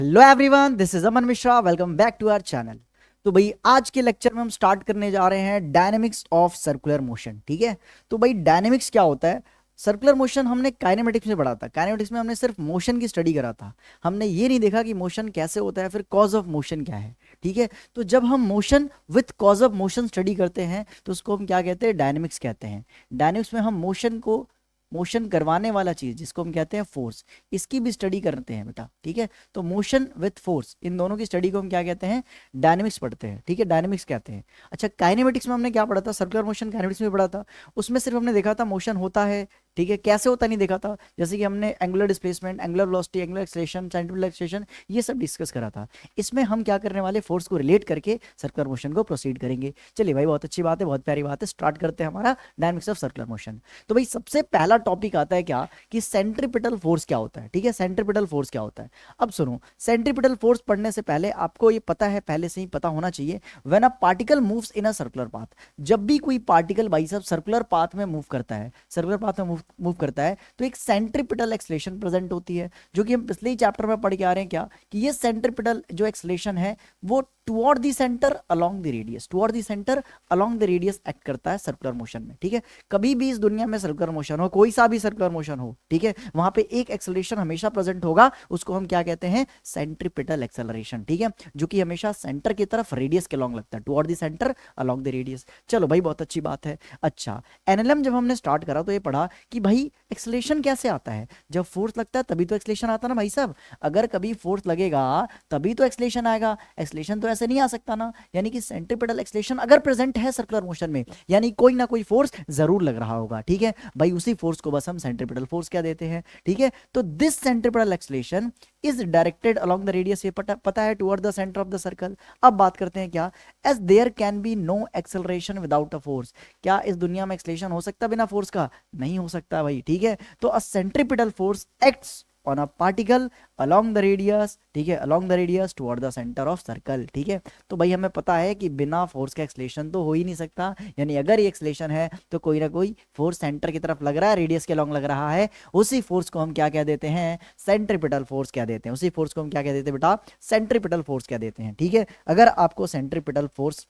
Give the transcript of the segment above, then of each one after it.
Hello everyone, this is Aman Mishra. Welcome back to our channel. तो भाई आज के लेक्चर में हम स्टार्ट करने जा रहे हैं डायनेमिक्स ऑफ सर्कुलर मोशन। ठीक है, तो भाई डायनेमिक्स क्या होता है? सर्कुलर मोशन हमने काइनेमेटिक्स में पढ़ा था। काइनेमेटिक्स में हमने सिर्फ मोशन की स्टडी करा था। हमने ये नहीं देखा कि मोशन कैसे होता है, फिर कॉज ऑफ मोशन क्या है। ठीक है, तो जब हम motion with cause of motion study करते हैं तो उसको हम क्या कहते हैं? डायनेमिक्स कहते हैं। डायनेमिक्स में हम मोशन को मोशन करवाने वाला चीज जिसको हम कहते हैं फोर्स, इसकी भी स्टडी करते हैं बेटा। ठीक है, तो मोशन विथ फोर्स, इन दोनों की स्टडी को हम क्या कहते हैं? डायनेमिक्स पढ़ते हैं। ठीक है, डायनेमिक्स कहते हैं। अच्छा, काइनेमेटिक्स में हमने क्या पढ़ा था? सर्कुलर मोशन काइनेमेटिक्स में पढ़ा था। उसमें सिर्फ हमने देखा था मोशन होता है, ठीक है, कैसे होता नहीं देखा था। जैसे कि हमने angular displacement, angular velocity, angular acceleration, centripetal acceleration, ये सब डिस्कस करा था। इसमें हम क्या करने वाले? फोर्स को रिलेट करके सर्कुलर मोशन को प्रोसीड करेंगे। चलिए भाई, बहुत अच्छी बात है, बहुत प्यारी बात है। स्टार्ट करते हैं हमारा डायनेमिक्स ऑफ सर्कुलर मोशन। तो भाई सबसे पहला टॉपिक आता है क्या कि सेंट्रीपिटल फोर्स क्या होता है। ठीक है, सेंट्रीपिटल फोर्स क्या होता है? अब सुनो, सेंट्रीपिटल फोर्स पढ़ने से पहले आपको ये पता है, पहले से ही पता होना चाहिए, when a particle moves in a circular path, जब भी कोई पार्टिकल भाई साहब सर्कुलर पाथ में मूव करता है, सर्कुलर पाथ में मूव करता है, तो एक सेंट्रीपिटल एक्सलेशन प्रेजेंट होती है, जो कि हम पिछले ही चैप्टर में पढ़ के आ रहे हैं क्या कि ये सेंट्रीपिटल जो एक्सलेशन है वो toward the centre along the radius, toward the centre along the radius act करता है सर्कुलर मोशन में। ठीक है, कभी भी इस दुनिया में सर्कुलर मोशन हो, कोई सा भी सर्कुलर मोशन हो, ठीक है, वहां पे एक एक्सेलरेशन हमेशा प्रेजेंट होगा, उसको हम क्या कहते हैं? Centripetal acceleration. ठीक है, जो कि हमेशा सेंटर की तरफ रेडियस के अलोंग लगता है, toward the centre along the radius. चलो भाई, बहुत अच्छी बात है। अच्छा, एनएलएम जब हमने स्टार्ट करा तो ये पढ़ा कि भाई एक्सेलरेशन कैसे आता है? जब फोर्स लगता है तभी तो एक्सेलरेशन आता है ना भाई साहब। अगर कभी फोर्स लगेगा तभी तो एक्सेलरेशन आएगा, एक्सेलरेशन तो ऐसे नहीं आ सकता ना। यानी कि सेंट्रीपिटल एक्सेलरेशन अगर प्रेजेंट है सर्कुलर मोशन में, यानी कोई ना कोई फोर्स जरूर लग रहा होगा। ठीक है भाई, उसी फोर्स को बस हम सेंट्रीपिटल फोर्स क्या देते हैं। ठीक है, तो this centripetal acceleration is directed along the radius, ये पता है, toward the centre of the circle. अब बात करते हैं क्या, as there can be no acceleration without a force, क्या इस दुनिया में एक्सेलरेशन हो सकता बिना फोर्स का? नहीं हो सकता भाई। ठीक है, तो a centripetal force acts on a particle along the radius, ठीक है, along the radius toward the centre of circle. ठीक है, तो भाई हमें पता है कि बिना फोर्स का एक्सेलरेशन तो हो ही नहीं सकता, यानी अगर ये एक्सेलरेशन है तो कोई ना कोई फोर्स सेंटर की तरफ लग रहा है, रेडियस के अलोंग लग रहा है। उसी फोर्स को हम क्या कह देते हैं? सेंट्रीपिटल फोर्स क्या देते हैं? उसी फोर्स को हम क्या कह देते हैं बेटा? सेंट्रीपिटल फोर्स क्या देते हैं। ठीक है, अगर आपको सेंट्रीपिटल फोर्स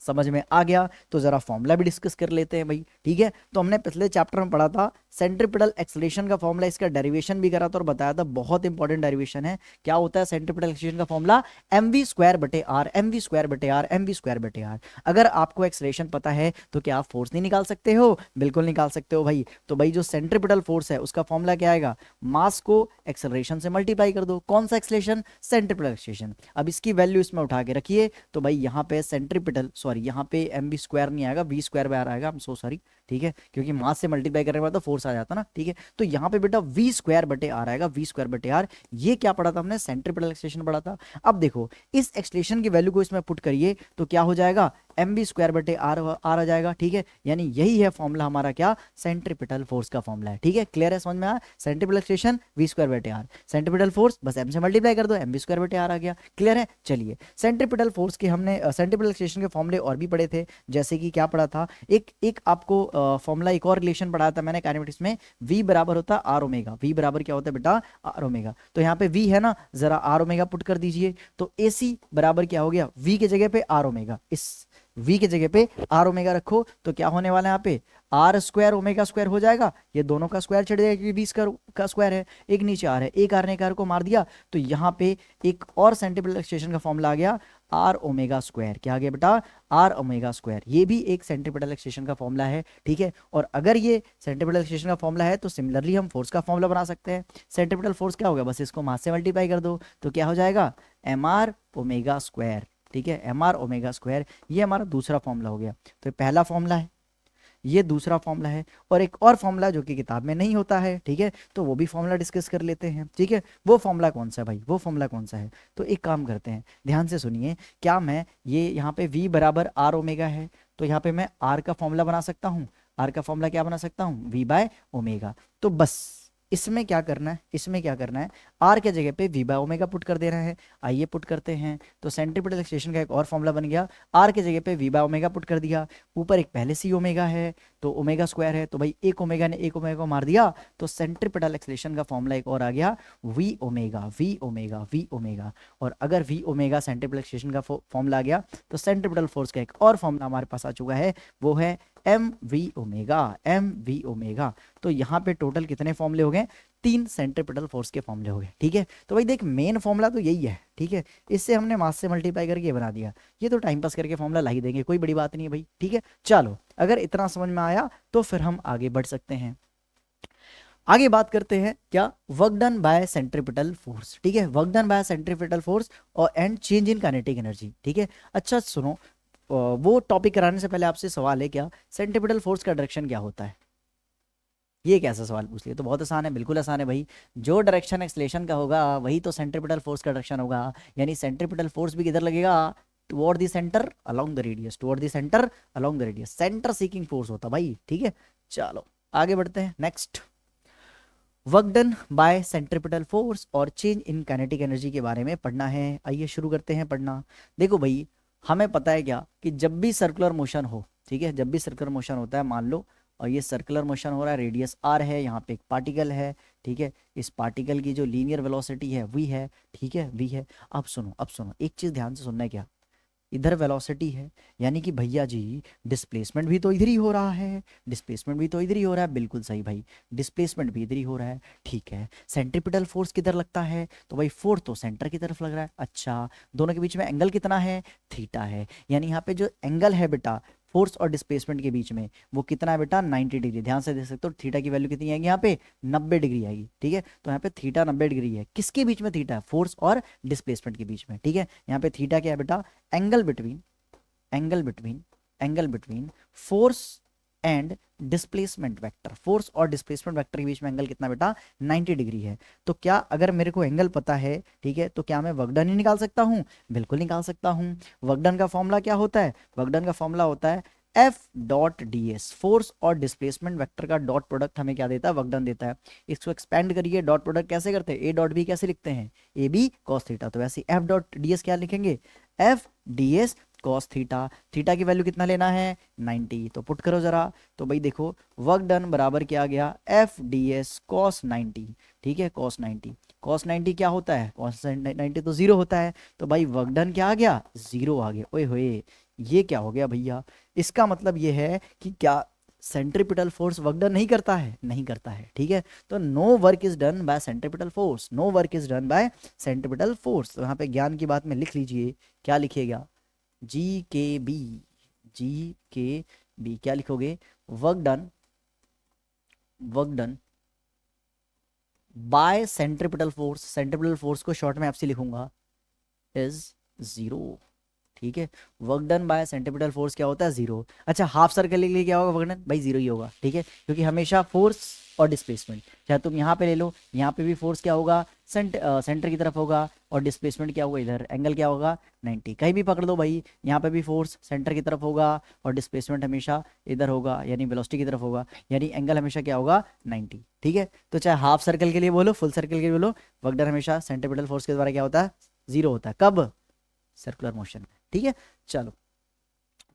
समझ में आ गया तो जरा फॉर्मूला भी डिस्कस कर लेते हैं भाई। ठीक है, तो हमने पिछले चैप्टर में पढ़ा था सेंट्रीपिटल एक्सेलरेशन का फॉर्मूला, इसका डेरिवेशन भी करा था और बताया था, बहुत इंपॉर्टेंट डेरिवेशन है। क्या होता है सेंट्रीपिटल एक्सेलरेशन का फॉर्मूला? mv स्क्वायर बटे आर, mv स्क्वायर बटे आर, mv स्क्वायर बटे आर। अगर आपको एक्सेलरेशन पता है तो क्या आप फोर्स नहीं निकाल सकते हो? बिल्कुल निकाल सकते हो भाई। तो भाई जो सेंट्रीपिटल फोर्स है उसका फॉर्मूला क्या आएगा? मास को एक्सेलरेशन से मल्टीप्लाई कर दो। कौन सा एक्सेलरेशन? Centripetal acceleration. अब इसकी वैल्यू इसमें उठा के रखिए, तो भाई यहाँ पे सेंट्रीपिटल, सॉरी यहाँ पे एम बी स्क्वायर नहीं आएगा, वी स्क्वायर बार आएगा, सो सॉरी। ठीक है, क्योंकि मास से मल्टीप्लाई करने के बाद तो फोर्स आ जाता ना। ठीक है, तो यहाँ पे बेटा वी स्क्वायर बटे आर आएगा, वी स्क्वायर बटे आर। ये क्या पढ़ा था हमने? सेंट्रीपिटल एक्सेलरेशन पढ़ा था। अब देखो, इस एक्सेलरेशन की वैल्यू को इसमें पुट करिए तो क्या हो जाएगा? एम बी स्क्वायर बटे आर आर आ जाएगा। ठीक है, यानी यही है फॉर्मूला हमारा, क्या? सेंट्रीपिटल फोर्स का फॉर्मूला है। ठीक है, क्लियर है, समझ में आया? सेंट्रीपिटल एक्सेलरेशन वी स्क्वायर बटे आर, सेंट्रीपिटल फोर्स बस एम से मल्टीप्लाई कर दो, एम बी स्क्वायर बटे आर आ गया। क्लियर है? चलिए, सेंट्रीपिटल फोर्स के हमने सेंट्रीपिटल एक्सेलरेशन के फॉर्मूले और भी पढ़े थे। जैसे कि क्या पढ़ा था, एक एक आपको फॉर्मूला, एक और रिलेशन पढ़ाया था मैंने काइनेमेटिक्स में, v बराबर होता है आर ओमेगा। v बराबर क्या होता है बेटा? R omega. तो यहाँ पे v है ना, जरा आर ओमेगा पुट कर दीजिए, तो AC बराबर क्या हो गया? v की जगह पे आर ओमेगा, इस v की जगह पे आर ओमेगा रखो तो क्या होने वाला है यहाँ पे? आर स्क्वायर ओमेगा स्क्वायर हो जाएगा, ये दोनों का स्क्वायर चढ़ जाएगा क्योंकि v का स्क्वायर है, एक नीचे आर है, एक आर ने एक आर को मार दिया, तो यहाँ पे एक और सेंट्रीपिटल एक्सेलरेशन का फॉर्मूला आ गया, आर ओमेगा स्क्वायर। क्या आ गया बेटा? R omega square. ये भी एक सेंट्रीपिटल एक्सेलरेशन का फॉर्मूला है। ठीक है, और अगर ये सेंट्रीपिटल एक्सेलरेशन का फॉर्मूला है तो सिमिलरली हम फोर्स का फॉर्मूला बना सकते हैं। सेंट्रीपिटल फोर्स क्या होगा? बस इसको मास से मल्टीप्लाई कर दो तो क्या हो जाएगा? M r omega square. ठीक है, एम आर ओमेगा स्क्वायर, ये हमारा दूसरा फॉर्मूला हो गया। तो पहला फॉर्मूला है, ये दूसरा फॉर्मूला है, और एक और फॉर्मूला जो कि किताब में नहीं होता है। ठीक है, तो वो भी फॉर्मूला डिस्कस कर लेते हैं। ठीक है, वो फॉर्मूला कौन सा है भाई? वो फॉर्मूला कौन सा है? तो एक काम करते हैं, ध्यान से सुनिए। क्या मैं ये यहाँ पे v बराबर आर ओमेगा है, तो यहाँ पे मैं r का फॉर्मूला बना सकता हूँ। r का फॉर्मूला क्या बना सकता हूँ? v by omega. तो बस इसमें क्या करना है, इसमें क्या करना है, आर के जगह पे वी बाय ओमेगा पुट कर देना है। आइए पुट करते हैं। तो सेंट्रीपिटल एक्सेलरेशन का एक और फॉर्मूला बन गया, आर के जगह पे वी बाय ओमेगा पुट कर दिया, ऊपर एक पहले से ही ओमेगा है तो ओमेगा स्क्वायर है, तो भाई एक ओमेगा ने एक ओमेगा को मार दिया, तो सेंट्रीपिटल एक्सेलरेशन का फॉर्मूला एक और आ गया, v omega v omega v omega. और अगर वी ओमेगा सेंट्रीपिटल एक्सेलरेशन का फॉर्मूला आ गया, तो सेंट्रीपिटल फोर्स का एक और फॉर्मूला हमारे पास आ चुका है, वो है M v omega, m v omega. तो यहाँ पे टोटल कितने फॉर्मूले हो गए, 3 सेंट्रीपिटल फोर्स के फॉर्मूले हो गए। ठीक है, तो भाई देख मेन फॉर्मूला तो यही है। ठीक है, इससे हमने मास से मल्टीप्लाई करके ये बना दिया, ये तो टाइम पास करके फॉर्मूला ला ही देंगे, कोई बड़ी बात नहीं है भाई। ठीक है, चलो अगर इतना समझ में आया तो फिर हम आगे बढ़ सकते हैं। आगे बात करते हैं क्या, work done by centripetal force. ठीक है, work done by centripetal force और and change in kinetic energy. ठीक है, अच्छा सुनो, वो टॉपिक कराने से पहले आपसे सवाल है, क्या सेंट्रीपिटल फोर्स का डायरेक्शन क्या होता है? ये कैसा सवाल पूछ लिया, तो बहुत आसान है, बिल्कुल आसान है भाई। जो डायरेक्शन एक्सलेशन का होगा वही तो सेंट्रीपिटल फोर्स का डायरेक्शन होगा, यानी सेंट्रीपिटल फोर्स भी किधर लगेगा, toward the centre along the radius, toward the centre along the radius, centre seeking force होता भाई। ठीक है, चलो आगे बढ़ते हैं। Next, work done by centripetal force और चेंज इन काइनेटिक एनर्जी के बारे में पढ़ना है। आइए शुरू करते हैं पढ़ना। देखो भाई, हमें पता है क्या कि जब भी सर्कुलर मोशन हो, ठीक है, जब भी सर्कुलर मोशन होता है, मान लो और ये सर्कुलर मोशन हो रहा है, रेडियस आर है, यहाँ पे एक पार्टिकल है। ठीक है, इस पार्टिकल की जो लीनियर वेलोसिटी है वी है। ठीक है, वी है। अब सुनो, अब सुनो, एक चीज ध्यान से सुनना है, क्या इधर वेलोसिटी है, यानी कि भैया जी डिस्प्लेसमेंट भी तो इधर ही हो रहा है, डिस्प्लेसमेंट भी तो इधर ही हो रहा है, बिल्कुल सही भाई, डिस्प्लेसमेंट भी इधर ही हो रहा है। ठीक है, सेंट्रीपिटल फोर्स किधर लगता है, तो भाई फोर्स तो सेंटर की तरफ लग रहा है। अच्छा, दोनों के बीच में एंगल कितना है, थीटा है, यानी यहाँ पे जो एंगल है बेटा फोर्स और डिस्प्लेसमेंट के बीच में, वो कितना है बेटा, 90 डिग्री। ध्यान से देख सकते हो, थीटा की वैल्यू कितनी आएगी यहाँ पे, 90 डिग्री आएगी। ठीक है, तो यहाँ पे थीटा 90 डिग्री है, किसके बीच में थीटा है, फोर्स और डिस्प्लेसमेंट के बीच में। ठीक है, यहाँ पे थीटा क्या है बेटा, angle between, angle between, angle between force and displacement vector, force और डिस्प्लेसमेंट वेक्टर के बीच में एंगल कितना बेटा, 90 डिग्री है। तो क्या अगर मेरे को एंगल पता है, ठीक है, तो क्या मैं वर्क डन ही निकाल सकता हूं, बिल्कुल निकाल सकता हूं। वर्क डन का फॉर्मूला क्या होता है, वर्क डन का फॉर्मूला होता है F dot D S, force और डिस्प्लेसमेंट वेक्टर का डॉट प्रोडक्ट हमें क्या देता है, वर्क डन देता है। इसको एक्सपेंड करिए, डॉट प्रोडक्ट कैसे करते हैं, ए डॉट बी कैसे लिखते हैं, ए बी कॉस थीटा, तो वैसे एफ डॉट डी एस क्या लिखेंगे, F D S cos theta. Theta की वैल्यू कितना लेना है, 90, तो पुट करो जरा। तो भाई देखो, वर्क डन बराबर क्या आ गया, एफ डी एस कॉस 90। ठीक है, कॉस 90, कॉस 90 क्या होता है, कॉस 90 तो जीरो होता है, तो भाई वर्क डन क्या आ गया, जीरो आ गया। ओए होए, ये क्या हो गया भैया, इसका मतलब ये है कि क्या सेंट्रीपिटल फोर्स वर्क डन नहीं करता है, नहीं करता है। ठीक है, तो no work is done by centripetal force, no work is done by centripetal force. तो यहाँ पे ज्ञान की बात में लिख लीजिए, क्या लिखिएगा, जी के बी, जी के बी क्या लिखोगे, work done, work done by centripetal force, centripetal force को शॉर्ट में आपसे लिखूंगा इज जीरो। ठीक है, work done by centripetal force क्या होता है, जीरो। अच्छा, हाफ सर्कल के लिए क्या होगा वर्क डन, भाई जीरो ही होगा। ठीक है, क्योंकि हमेशा फोर्स और डिस्प्लेसमेंट, चाहे तुम यहाँ पे ले लो, यहाँ पे भी फोर्स क्या होगा, सेंटर की तरफ होगा, और डिस्प्लेसमेंट क्या होगा, इधर एंगल क्या होगा, 90। कहीं भी पकड़ लो भाई, यहाँ पे भी फोर्स सेंटर की तरफ होगा और डिस्प्लेसमेंट हमेशा इधर होगा, यानी वेलोसिटी की तरफ होगा, यानी एंगल हमेशा क्या होगा, 90। ठीक है, तो चाहे हाफ सर्कल के लिए बोलो, फुल सर्कल के लिए बोलो, वर्क डन हमेशा सेंट्रीपिटल फोर्स के द्वारा क्या होता है, जीरो होता है। कब, सर्कुलर मोशन में। ठीक है, चलो,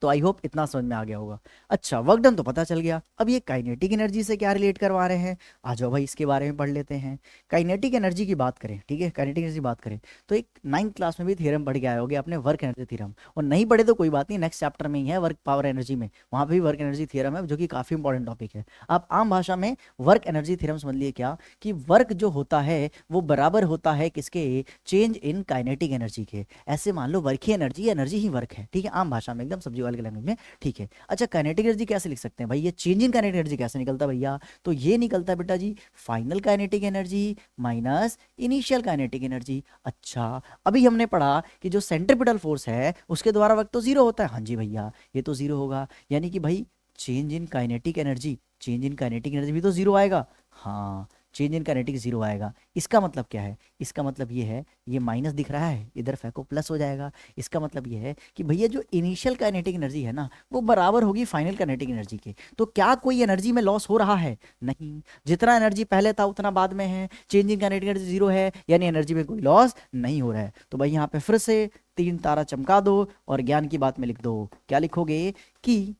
तो आई होप इतना समझ में आ गया होगा। अच्छा, वर्क डन तो पता चल गया, अब ये काइनेटिक एनर्जी से क्या रिलेट करवा रहे हैं, आ जाओ भाई इसके बारे में पढ़ लेते हैं। काइनेटिक एनर्जी की बात करें, ठीक है, काइनेटिक एनर्जी बात करें तो एक 9th क्लास में भी थ्योरम पढ़ के आए होगे आपने, वर्क एनर्जी थ्योरम, और नहीं पढ़े तो कोई बात नहीं, नेक्स्ट चैप्टर में ही है वर्क पावर एनर्जी में, वहाँ पे भी वर्क एनर्जी थ्योरम है, जो कि काफी इंपॉर्टेंट टॉपिक है। आप आम भाषा में वर्क एनर्जी थ्योरम समझ लिए क्या, कि वर्क जो होता है वो बराबर होता है किसके, चेंज इन काइनेटिक एनर्जी के। ऐसे मान लो वर्क ही एनर्जी, एनर्जी ही वर्क है। ठीक है, आम भाषा में एकदम सब्जी वाले लैंग्वेज में। ठीक है, अच्छा काइनेटिक एनर्जी कैसे लिख सकते हैं भाई, ये चेंज इन काइनेटिक एनर्जी कैसे निकलता है भैया, तो ये निकलता है बेटा जी, final kinetic energy minus initial kinetic energy. अच्छा, अभी हमने पढ़ा कि जो सेंट्रीपिटल फोर्स है उसके द्वारा वर्क तो जीरो होता है, हाँ जी भैया, ये तो जीरो होगा, यानी कि भाई change in kinetic energy, change in kinetic energy भी तो जीरो आएगा। हाँ, चेंज इन काइनेटिक जीरो आएगा। इसका मतलब क्या है, इसका मतलब ये है, ये माइनस दिख रहा है, इधर फेंको प्लस हो जाएगा। इसका मतलब ये है कि भैया जो इनिशियल काइनेटिक एनर्जी है ना वो बराबर होगी फाइनल काइनेटिक एनर्जी के। तो क्या कोई एनर्जी में लॉस हो रहा है? नहीं, जितना एनर्जी पहले था उतना बाद में है, change in kinetic energy zero है, यानी एनर्जी में कोई लॉस नहीं हो रहा है। तो भाई यहाँ पे फिर से 3 तारा चमका दो और ज्ञान की बात में लिख दो। क्या लिखोगे कि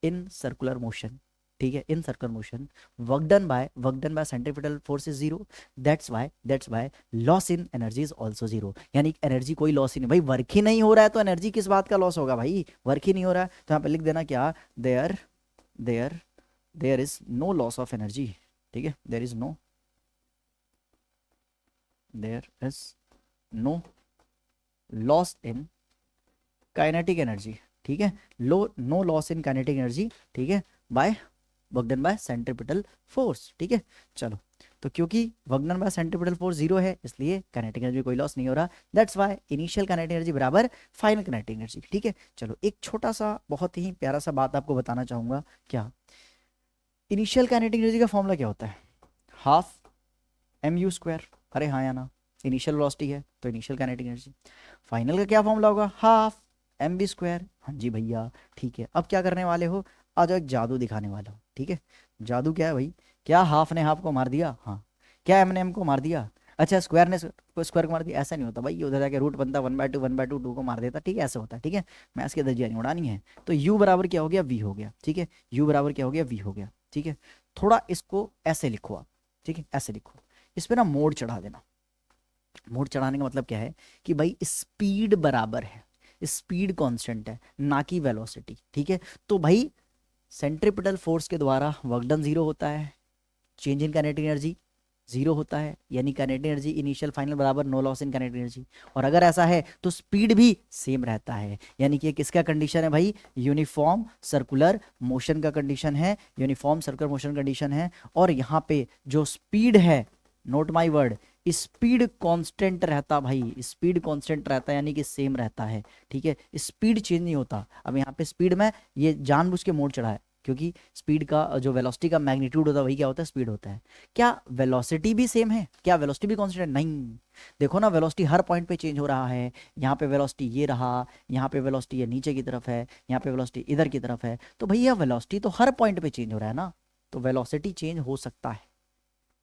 इन सर्कुलर मोशन, ठीक है, in circular motion work done by centripetal force is zero, that's why loss in energy is also zero. यानी एनर्जी कोई लॉस ही नहीं। भाई वर्क ही नहीं हो रहा है तो एनर्जी किस बात का लॉस होगा भाई, वर्क ही नहीं हो रहा है। तो यहाँ पे लिख देना क्या, there there there is no loss of energy, ठीक है, there is no loss in kinetic energy, ठीक है, no loss in kinetic energy, ठीक है, by work done by centripetal force, ठीक है। चलो, तो क्योंकि work done by centripetal force zero है इसलिए काइनेटिक एनर्जी कोई लॉस नहीं हो रहा, that's why initial kinetic energy बराबर फाइनल काइनेटिक एनर्जी, ठीक है। चलो, एक छोटा सा बहुत ही प्यारा सा बात आपको बताना चाहूंगा। क्या इनिशियल काइनेटिक एनर्जी का फॉर्मूला क्या होता है? Half mu²। अरे हाँ या ना, इनिशियल वेलोसिटी है तो इनिशियल काइनेटिक एनर्जी। फाइनल का क्या फॉर्मूला होगा? Half mv²। हाँ जी भैया, ठीक है। अब क्या करने वाले हो, आ जाओ एक जादू दिखाने वाला हूँ, ठीक है। जादू क्या है भाई, क्या हाफ ने हाफ को मार दिया? हाँ। क्या एम ने एम को मार दिया? अच्छा, स्क्वायर ने स्क्वायर को मार दिया? ऐसा नहीं होता भाई, उधर जाके रूट बनता 1/2 2 को मार देता, ठीक है, ऐसा होता है, ठीक है। मैथ्स की दर्जियाँ नहीं उड़ानी है। तो u बराबर क्या हो गया, v हो गया, ठीक है। u बराबर क्या हो गया, v हो गया, ठीक है। थोड़ा इसको ऐसे लिखो आप, ठीक है, ऐसे लिखो। इस पे ना मोड़ चढ़ा देना। मोड़ चढ़ाने का मतलब क्या है कि भाई स्पीड बराबर है, स्पीड कांस्टेंट है, ना कि वेलोसिटी, ठीक है। तो भाई सेंट्रीपिटल फोर्स के द्वारा वर्क डन जीरो होता है, change in kinetic energy zero होता है, यानी काइनेटिक एनर्जी इनिशियल फाइनल बराबर no loss in kinetic energy. और अगर ऐसा है तो स्पीड भी सेम रहता है, यानी कि किसका कंडीशन है भाई, यूनिफॉर्म सर्कुलर मोशन का कंडीशन है, यूनिफॉर्म सर्कुलर मोशन कंडीशन है। और यहाँ पे जो स्पीड है, note my word, speed constant रहता भाई, स्पीड कांस्टेंट रहता है, यानी कि सेम रहता है, ठीक है, स्पीड चेंज नहीं होता। अब यहाँ पे स्पीड में ये जानबूझ के मोड़ चढ़ा है क्योंकि स्पीड का जो वेलोसिटी का मैग्नीट्यूड होता है वही क्या होता है, स्पीड होता है। क्या वेलोसिटी भी सेम है? क्या वेलोसिटी भी कांस्टेंट? नहीं, देखो ना, वेलोसिटी हर पॉइंट पे चेंज हो रहा है। यहाँ पे वेलोसिटी ये रहा, यहाँ पे वेलोसिटी ये नीचे की तरफ है, यहाँ पे वेलोसिटी इधर की तरफ है। तो भैया वेलोसिटी तो हर पॉइंट पे चेंज हो रहा है ना, तो वेलोसिटी चेंज हो सकता है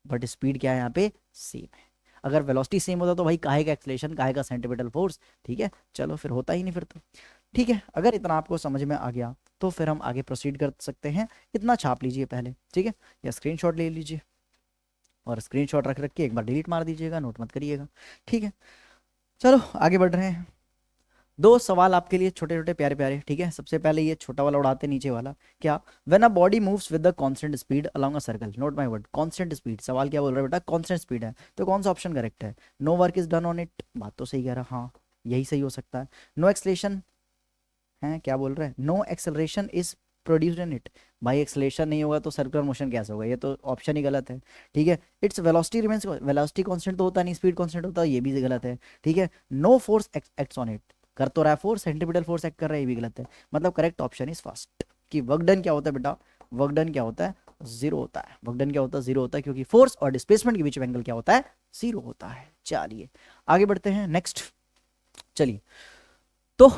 बट स्पीड क्या है यहाँ पे, सेम है। अगर वेलोसिटी सेम होता तो भाई काहे का एक्सेलरेशन, काहे का सेंट्रीपिटल फोर्स, ठीक है। चलो, फिर होता ही नहीं फिर तो, ठीक है। अगर इतना आपको समझ में आ गया तो फिर हम आगे प्रोसीड कर सकते हैं। इतना छाप लीजिए पहले, ठीक है, या स्क्रीनशॉट ले लीजिए और स्क्रीनशॉट रख रख के एक बार डिलीट मार दीजिएगा, नोट मत करिएगा, ठीक है। चलो आगे बढ़ रहे हैं। दो सवाल आपके लिए छोटे छोटे प्यारे प्यारे, ठीक है। सबसे पहले ये छोटा वाला उड़ाते, नीचे वाला क्या, when a body moves with the constant speed along a circle, note my word, constant speed. सवाल क्या बोल रहा है बेटा, कांस्टेंट स्पीड है, तो कौन सा ऑप्शन करेक्ट है? No work is done on it, बात तो सही कह रहा, हाँ यही सही हो सकता है। नो एक्सलेशन है, क्या बोल रहा है, no acceleration is produced in it. भाई एक्सेलरेशन नहीं होगा तो सर्कुलर मोशन कैसे होगा, ये तो ऑप्शन ही गलत है, ठीक है। Its velocity remains, velocity constant तो होता नहीं, स्पीड कांस्टेंट होता है, ये भी गलत है, ठीक है। No force acts on it, कर तो रहा है फोर्स, सेंट्रीपिटल फोर्स एक्ट कर रहा है, ये भी गलत है। मतलब करेक्ट ऑप्शन इज फर्स्ट, कि वर्क डन क्या होता है बेटा, वर्क डन क्या होता है, जीरो होता है। वर्क डन क्या होता है, जीरो होता है, क्योंकि फोर्स और डिस्प्लेसमेंट के बीच में एंगल क्या होता है, जीरो होता है। चलिए आगे बढ़ते हैं, नेक्स्ट। चलिए, तो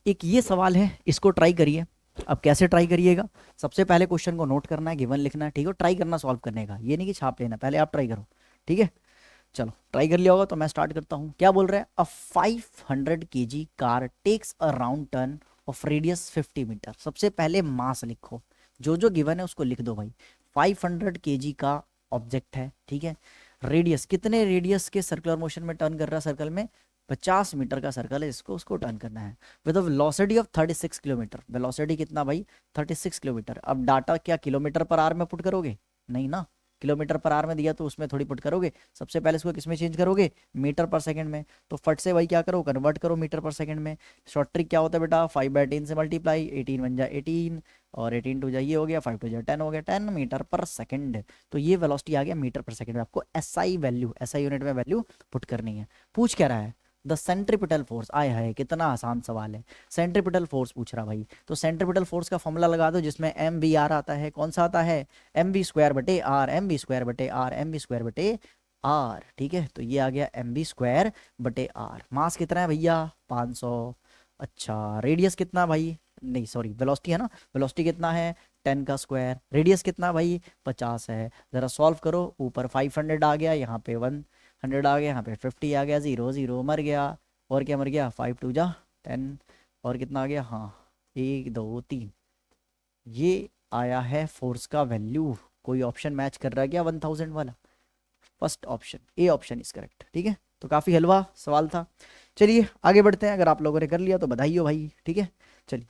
एक ये सवाल है, इसको ट्राई करिए। अब कैसे ट्राई करिएगा, सबसे पहले क्वेश्चन को नोट करना है, गिवन लिखना है, ठीक है, ट्राई करना सॉल्व करने का, ये नहीं कि छाप लेना, पहले आप ट्राई करो, ठीक है। चलो ट्राई कर लिया होगा तो मैं स्टार्ट करता हूँ। क्या बोल रहा है, a 500 kg car takes a round turn of radius 50 metre. सबसे पहले मास लिखो, जो जो गिवन है उसको लिख दो भाई। 500 kg का ऑब्जेक्ट है, ठीक है, रेडियस कितने रेडियस के सर्कुलर मोशन में टर्न कर रहा है, सर्कल में 50 मीटर का सर्कल है, इसको उसको टर्न करना है with velocity of 36 kilometre. Velocity कितना भाई, 36 किलोमीटर। अब डाटा क्या किलोमीटर पर आवर में पुट करोगे, नहीं ना, किलोमीटर पर आवर में दिया तो उसमें थोड़ी पुट करोगे, सबसे पहले इसको किस में चेंज करोगे, मीटर पर सेकंड में। तो फट से भाई क्या करो, कन्वर्ट करो मीटर पर सेकंड में। शॉर्ट ट्रिक क्या होता है बेटा, 5/10 से मल्टीप्लाई, 18 बन जाए 18, और 18 टू जाइए हो गया, 5 टू जाए 10 हो गया, 10 मीटर पर सेकंड। तो ये वेलोसिटी आ गया मीटर पर सेकंड में। आपको एसआई वैल्यू, एसआई यूनिट में वैल्यू पुट करनी है। पूछ क्या रहा है, द सेंट्रीपिटल फोर्स, आए है कितना आसान सवाल है, सेंट्रीपिटल फोर्स पूछ रहा भाई। तो सेंट्रीपिटल फोर्स का फॉर्मूला लगा दो जिसमें एम वी आर आता है, कौन सा आता है, एम वी स्क्वायर बटे आर, एम वी स्क्वायर बटे आर, एम वी स्क्वायर बटे आर, ठीक है। तो ये आ गया एम वी स्क्वायर बटे आर। मास कितना है भैया 500। अच्छा रेडियस कितना भाई, नहीं सॉरी वेलोसिटी है ना, वेलोसिटी कितना है 10 का स्क्वायर, रेडियस कितना भाई 50 है। जरा सॉल्व करो, ऊपर 500 आ गया, यहाँ पे 100 आ गया, यहाँ पे 50 आ गया, 0 0 मर गया, और क्या मर गया 5 2 जा 10, और कितना आ गया, हाँ 1 2 3, ये आया है फोर्स का वैल्यू। कोई ऑप्शन मैच कर रहा है क्या 1000 वाला, first option A option is correct, ठीक है। तो काफी हलवा सवाल था। चलिए आगे बढ़ते हैं, अगर आप लोगों ने कर लिया तो बधाई हो भाई, ठीक है। चलिए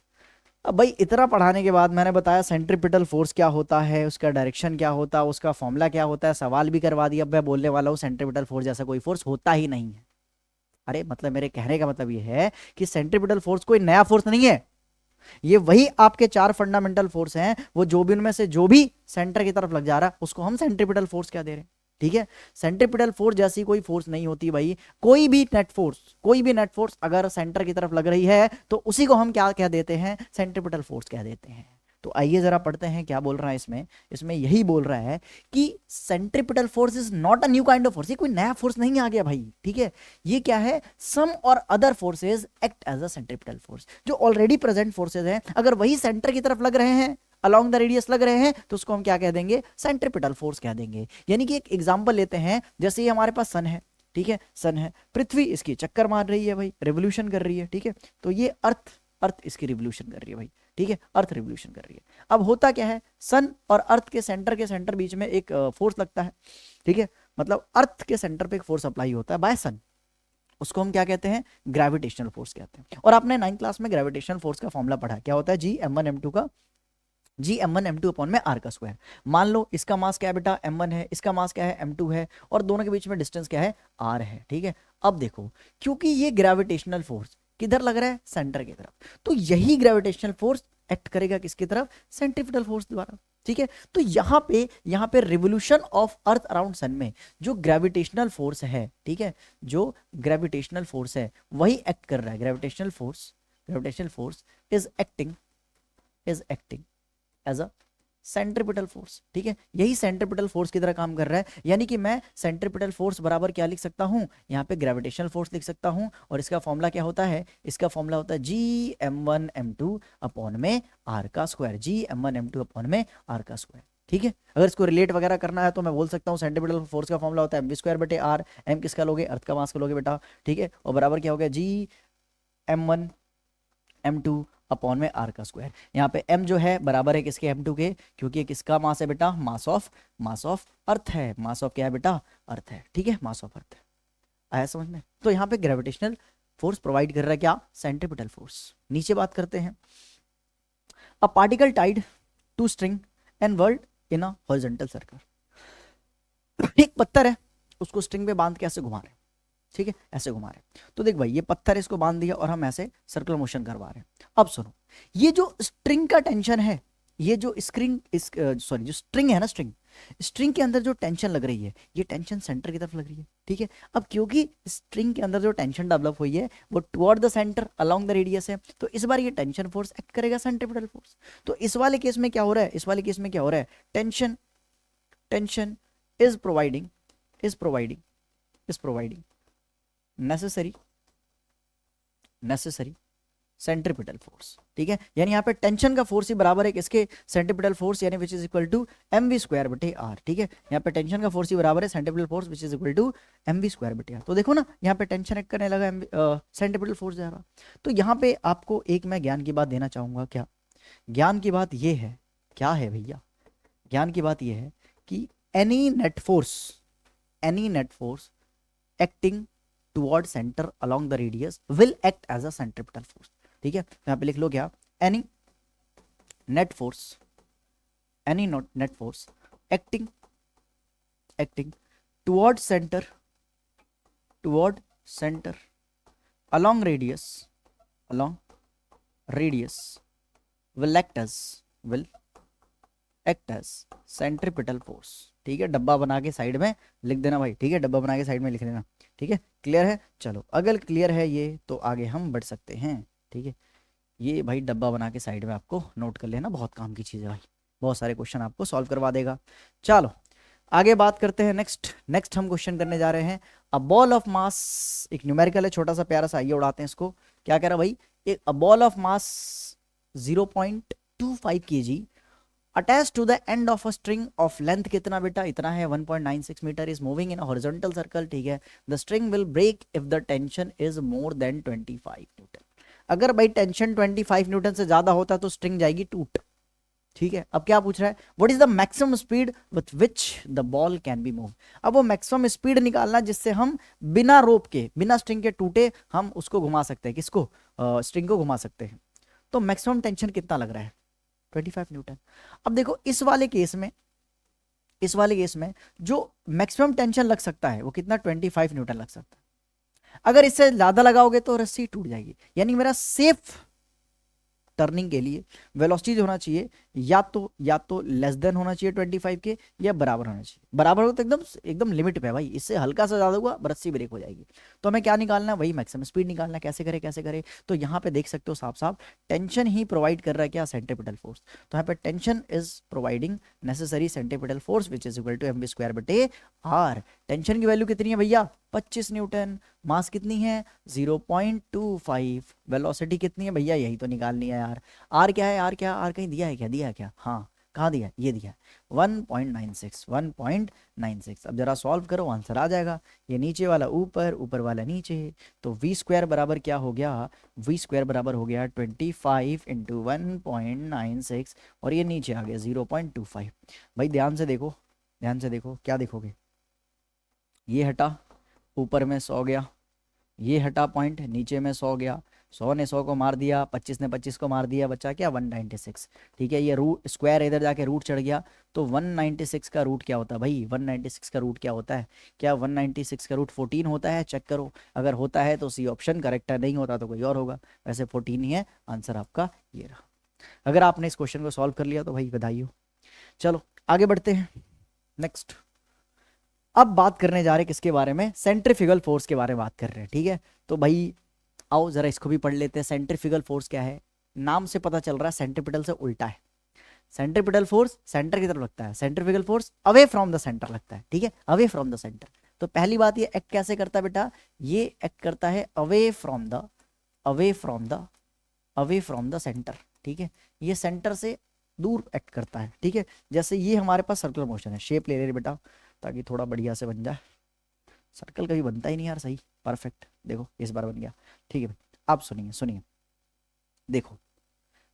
अब भाई इतना पढ़ाने के बाद मैंने बताया सेंट्रीपिटल फोर्स क्या होता है, उसका डायरेक्शन क्या होता है, उसका फॉर्मूला क्या होता है, सवाल भी करवा दिया। अब मैं बोलने वाला हूँ सेंट्रीपिटल फोर्स जैसा कोई फोर्स होता ही नहीं है। अरे मतलब मेरे कहने का मतलब ये है कि सेंट्रीपिटल फोर्स कोई नया फोर्स नहीं है, ये वही आपके 4 फंडामेंटल फोर्स हैं, वो जो भी उनमें से जो भी सेंटर की तरफ लग जा रहा है उसको हम सेंट्रीपिटल फोर्स क्या दे रहे हैं, ठीक है। सेंट्रीपिटल फोर्स जैसी कोई फोर्स नहीं होती भाई, कोई भी नेट फोर्स, कोई भी नेट फोर्स अगर सेंटर की तरफ लग रही है तो उसी को हम क्या कह देते हैं, सेंट्रीपिटल फोर्स कह देते हैं। तो आइए जरा पढ़ते हैं क्या बोल रहा है इसमें। इसमें यही बोल रहा है कि centripetal force is not a new kind of force, ये कोई नया फोर्स नहीं आ गया भाई, ठीक है। ये क्या है, some or other forces act as a centripetal force, जो ऑलरेडी प्रेजेंट फोर्सेज हैं अगर वही सेंटर की तरफ लग रहे हैं, अलोंग द रेडियस लग रहे हैं, तो उसको हम क्या कह देंगे, सेंट्रीपिटल फोर्स कह देंगे। यानी कि एक एग्जांपल लेते हैं, जैसे ये हमारे पास सन है, ठीक है, सन है, पृथ्वी इसकी चक्कर मार रही है भाई, रेवोल्यूशन कर रही है, ठीक है। तो ये अर्थ, अर्थ इसकी रिवोल्यूशन कर रही है भाई, ठीक है, अर्थ रिवोल्यूशन कर रही है। अब होता क्या है, सन और अर्थ के सेंटर बीच में एक फोर्स लगता है, ठीक है, मतलब अर्थ के सेंटर पे एक फोर्स अप्लाई होता है बाय सन, उसको हम क्या कहते हैं, ग्रेविटेशनल फोर्स कहते हैं। और आपने 9th क्लास में ग्रेविटेशनल फोर्स का फॉर्मूला पढ़ा, क्या होता है, G m1 m2 का, G m1 m2 अपॉन में r का स्क्वायर। मान लो इसका मास क्या है बेटा m1 है, इसका मास क्या है m2 है, और दोनों के बीच में डिस्टेंस क्या है r है, ठीक है। अब देखो क्योंकि ये ग्रेविटेशनल फोर्स किधर लग रहा है, सेंटर की तरफ, तो यही ग्रेविटेशनल फोर्स एक्ट करेगा किसकी तरफ, सेंट्रीपिटल फोर्स द्वारा, ठीक है। तो यहाँ पे revolution of earth around sun में जो ग्रेविटेशनल फोर्स है, ठीक है, जो ग्रेविटेशनल फोर्स है वही एक्ट कर रहा है, gravitational force is acting as a centripetal force, ठीक है। यही सेंट्रीपिटल फोर्स की तरह काम कर रहा है, यानी कि मैं सेंट्रीपिटल फोर्स बराबर क्या लिख सकता हूं, यहाँ पे ग्रेविटेशनल फोर्स लिख सकता हूं, और इसका फॉर्मूला क्या होता है, इसका फॉर्मूला होता है G m1 m2 अपॉन में r का square, G m1 m2 upon में r का स्क्वायर, ठीक है। अगर इसको रिलेट वगैरह करना है तो मैं बोल सकता हूँ सेंट्रीपिटल फोर्स का फॉर्मूला होता है mv स्क्वायर बटे r, m किसका लोगे, अर्थ का मास का लोगे बेटा, ठीक है, और बराबर क्या हो गया G m1 m2 अपॉन में r का स्क्वायर। यहाँ पे m जो है बराबर है किसके, m2 के, क्योंकि ये किसका मास है बेटा, मास ऑफ अर्थ है, मास ऑफ क्या है बेटा, अर्थ है, ठीक है, मास ऑफ अर्थ है। आया समझ में। तो यहाँ पे ग्रेविटेशनल फोर्स प्रोवाइड कर रहा है क्या, सेंट्रीपिटल फोर्स। नीचे बात करते हैं, a particle tied to string and whirled in a horizontal circle. एक पत्थर है, उसको स्ट्रिंग पे बांध के ऐसे घुमा रहे हैं, ठीक है, ऐसे घुमा रहे हैं। तो देख भाई ये पत्थर इसको बांध दिया और हम ऐसे सर्कुलर मोशन करवा रहे हैं। अब सुनो, ये जो स्ट्रिंग का टेंशन है, ये जो जो स्ट्रिंग है ना, स्ट्रिंग के अंदर जो टेंशन लग रही है, ये टेंशन सेंटर की तरफ लग रही है, ठीक है। अब क्योंकि स्ट्रिंग के अंदर जो टेंशन डेवलप हुई है वो toward the centre along the radius है, तो इस बार ये टेंशन फोर्स एक्ट करेगा सेंट्रीपिटल फोर्स। तो इस वाले केस में क्या हो रहा है, इस वाले केस में क्या हो रहा है, tension is providing necessary centripetal force, ठीक है। यानी यहाँ पे टेंशन का फोर्स ही बराबर है किसके, सेंट्रीपिटल फोर्स, यानी which is equal to mv square बटे r, ठीक है। यहाँ पे टेंशन का फोर्स ही बराबर है centripetal force which is equal to mv square बटे r। तो देखो ना यहाँ पे टेंशन एक्ट करने लगा, सेंट्रीपिटल फोर्स जा रहा। तो यहाँ पे आपको एक मैं ज्ञान की बात देना चाहूंगा, क्या ज्ञान की बात ये है, क्या है भैया, ज्ञान की बात ये है कि any net force acting toward centre along the radius will act as a centripetal force, ठीक है। यहाँ पे लिख लो क्या, any net force acting toward centre along radius will act as centripetal force, ठीक है। डब्बा बना के साइड में लिख देना भाई, ठीक है, डब्बा बना के साइड में लिख लेना, ठीक है, क्लियर है। चलो अगर क्लियर है ये तो आगे हम बढ़ सकते हैं। ठीक है, ये भाई डब्बा बना के साइड में आपको नोट कर लेना, बहुत काम की चीज़ है भाई, बहुत सारे क्वेश्चन आपको सॉल्व करवा देगा। चलो आगे बात करते हैं। नेक्स्ट हम क्वेश्चन करने जा रहे हैं। अ बॉल ऑफ मास, एक न्यूमेरिकल है छोटा सा प्यारा सा, आइए उड़ाते हैं इसको। क्या कह रहा भाई, एक a ball of mass 0.25 kg attached to the end of a string of length कितना बेटा, इतना है 1.96 metre, is moving in horizontal circle. ठीक है, the string will break if the tension is more than 25 newton. अगर भाई tension 25 Newton से ज्यादा होता तो स्ट्रिंग जाएगी टूट। ठीक है, अब क्या पूछ रहा है, what is the maximum speed with which the ball can be move. अब वो मैक्सिमम स्पीड निकालना जिससे हम बिना रोप के, बिना स्ट्रिंग के टूटे हम उसको घुमा सकते हैं, किसको, स्ट्रिंग को घुमा सकते हैं। तो मैक्सिमम टेंशन कितना लग रहा है, 25 न्यूटन। अब देखो इस वाले केस में जो मैक्सिमम टेंशन लग सकता है वो कितना, 25 न्यूटन लग सकता है। अगर इससे ज्यादा लगाओगे तो रस्सी टूट जाएगी। यानी मेरा सेफ टर्निंग के लिए वेलोसिटी होना चाहिए या तो लेस देन होना चाहिए 25 के, या बराबर होना चाहिए। बराबर हो तो एकदम एकदम लिमिट पे है भाई, इससे हल्का सा ज्यादा हुआ रस्सी ब्रेक हो जाएगी। तो हमें क्या निकालना है, वही मैक्सिमम स्पीड निकालना है। कैसे करे, तो यहाँ पे देख सकते हो साफ साफ टेंशन ही प्रोवाइड कर रहा है क्या, सेंट्रीपिटल फोर्स। तो यहाँ पे tension is providing necessary centripetal force which is equal to mv²/r। Tension की वैल्यू कितनी है भैया, 25 न्यूटन। मास कितनी है, 0.25। वेलोसिटी कितनी है भैया, यही तो निकालनी है यार। आर क्या है, आर कहीं दिया है क्या, हाँ कहाँ दिया है, ये दिया है 1.96। अब जरा सॉल्व करो, आंसर आ जाएगा। ये नीचे वाला ऊपर, ऊपर वाला नीचे, तो v² बराबर क्या हो गया, v² बराबर हो गया 25 इंटू 1.96, और ये नीचे आ गया 0.25। भाई ध्यान से देखो क्या देखोगे, ये हटा ऊपर में 100 गया, ये हटा पॉइंट नीचे में 100 गया, 100 ने 100 को मार दिया, 25 ने 25 को मार दिया, बचा क्या 196। ठीक है, ये रूट स्क्वायर इधर जाके रूट चढ़ गया, तो 196 का रूट क्या होता है भाई, 196 का रूट क्या होता है, क्या 196 का रूट 14 होता है, चेक करो। अगर होता है तो सी ऑप्शन करेक्ट है, नहीं होता तो कोई और होगा। वैसे 14 ही है आंसर आपका, ये रहा। अगर आपने इस क्वेश्चन को सॉल्व कर लिया तो भाई बधाई हो। चलो आगे बढ़ते हैं। नेक्स्ट अब बात करने जा रहे हैं किसके बारे में, सेंट्रीफ्यूगल फोर्स के बारे में बात कर रहे हैं। ठीक है, तो भाई आओ जरा इसको भी पढ़ लेते हैं। सेंट्रीफ्यूगल फोर्स क्या है, नाम से पता चल रहा है सेंट्रीपिटल से उल्टा है। सेंट्रीपिटल फोर्स सेंटर की तरफ लगता है, centrifugal force away from the centre लगता है। ठीक है, अवे फ्रॉम द सेंटर। तो पहली बात, ये एक्ट कैसे करता है बेटा, ये एक्ट करता है अवे फ्रॉम द सेंटर। ठीक है, ये सेंटर से दूर एक्ट करता है। ठीक है, जैसे ये हमारे पास सर्कुलर मोशन है, शेप ले ले बेटा ताकि थोड़ा बढ़िया से बन जाए। सर्कल कभी बनता ही नहीं यार सही परफेक्ट, देखो इस बार बन गया। ठीक है, अब सुनिए देखो,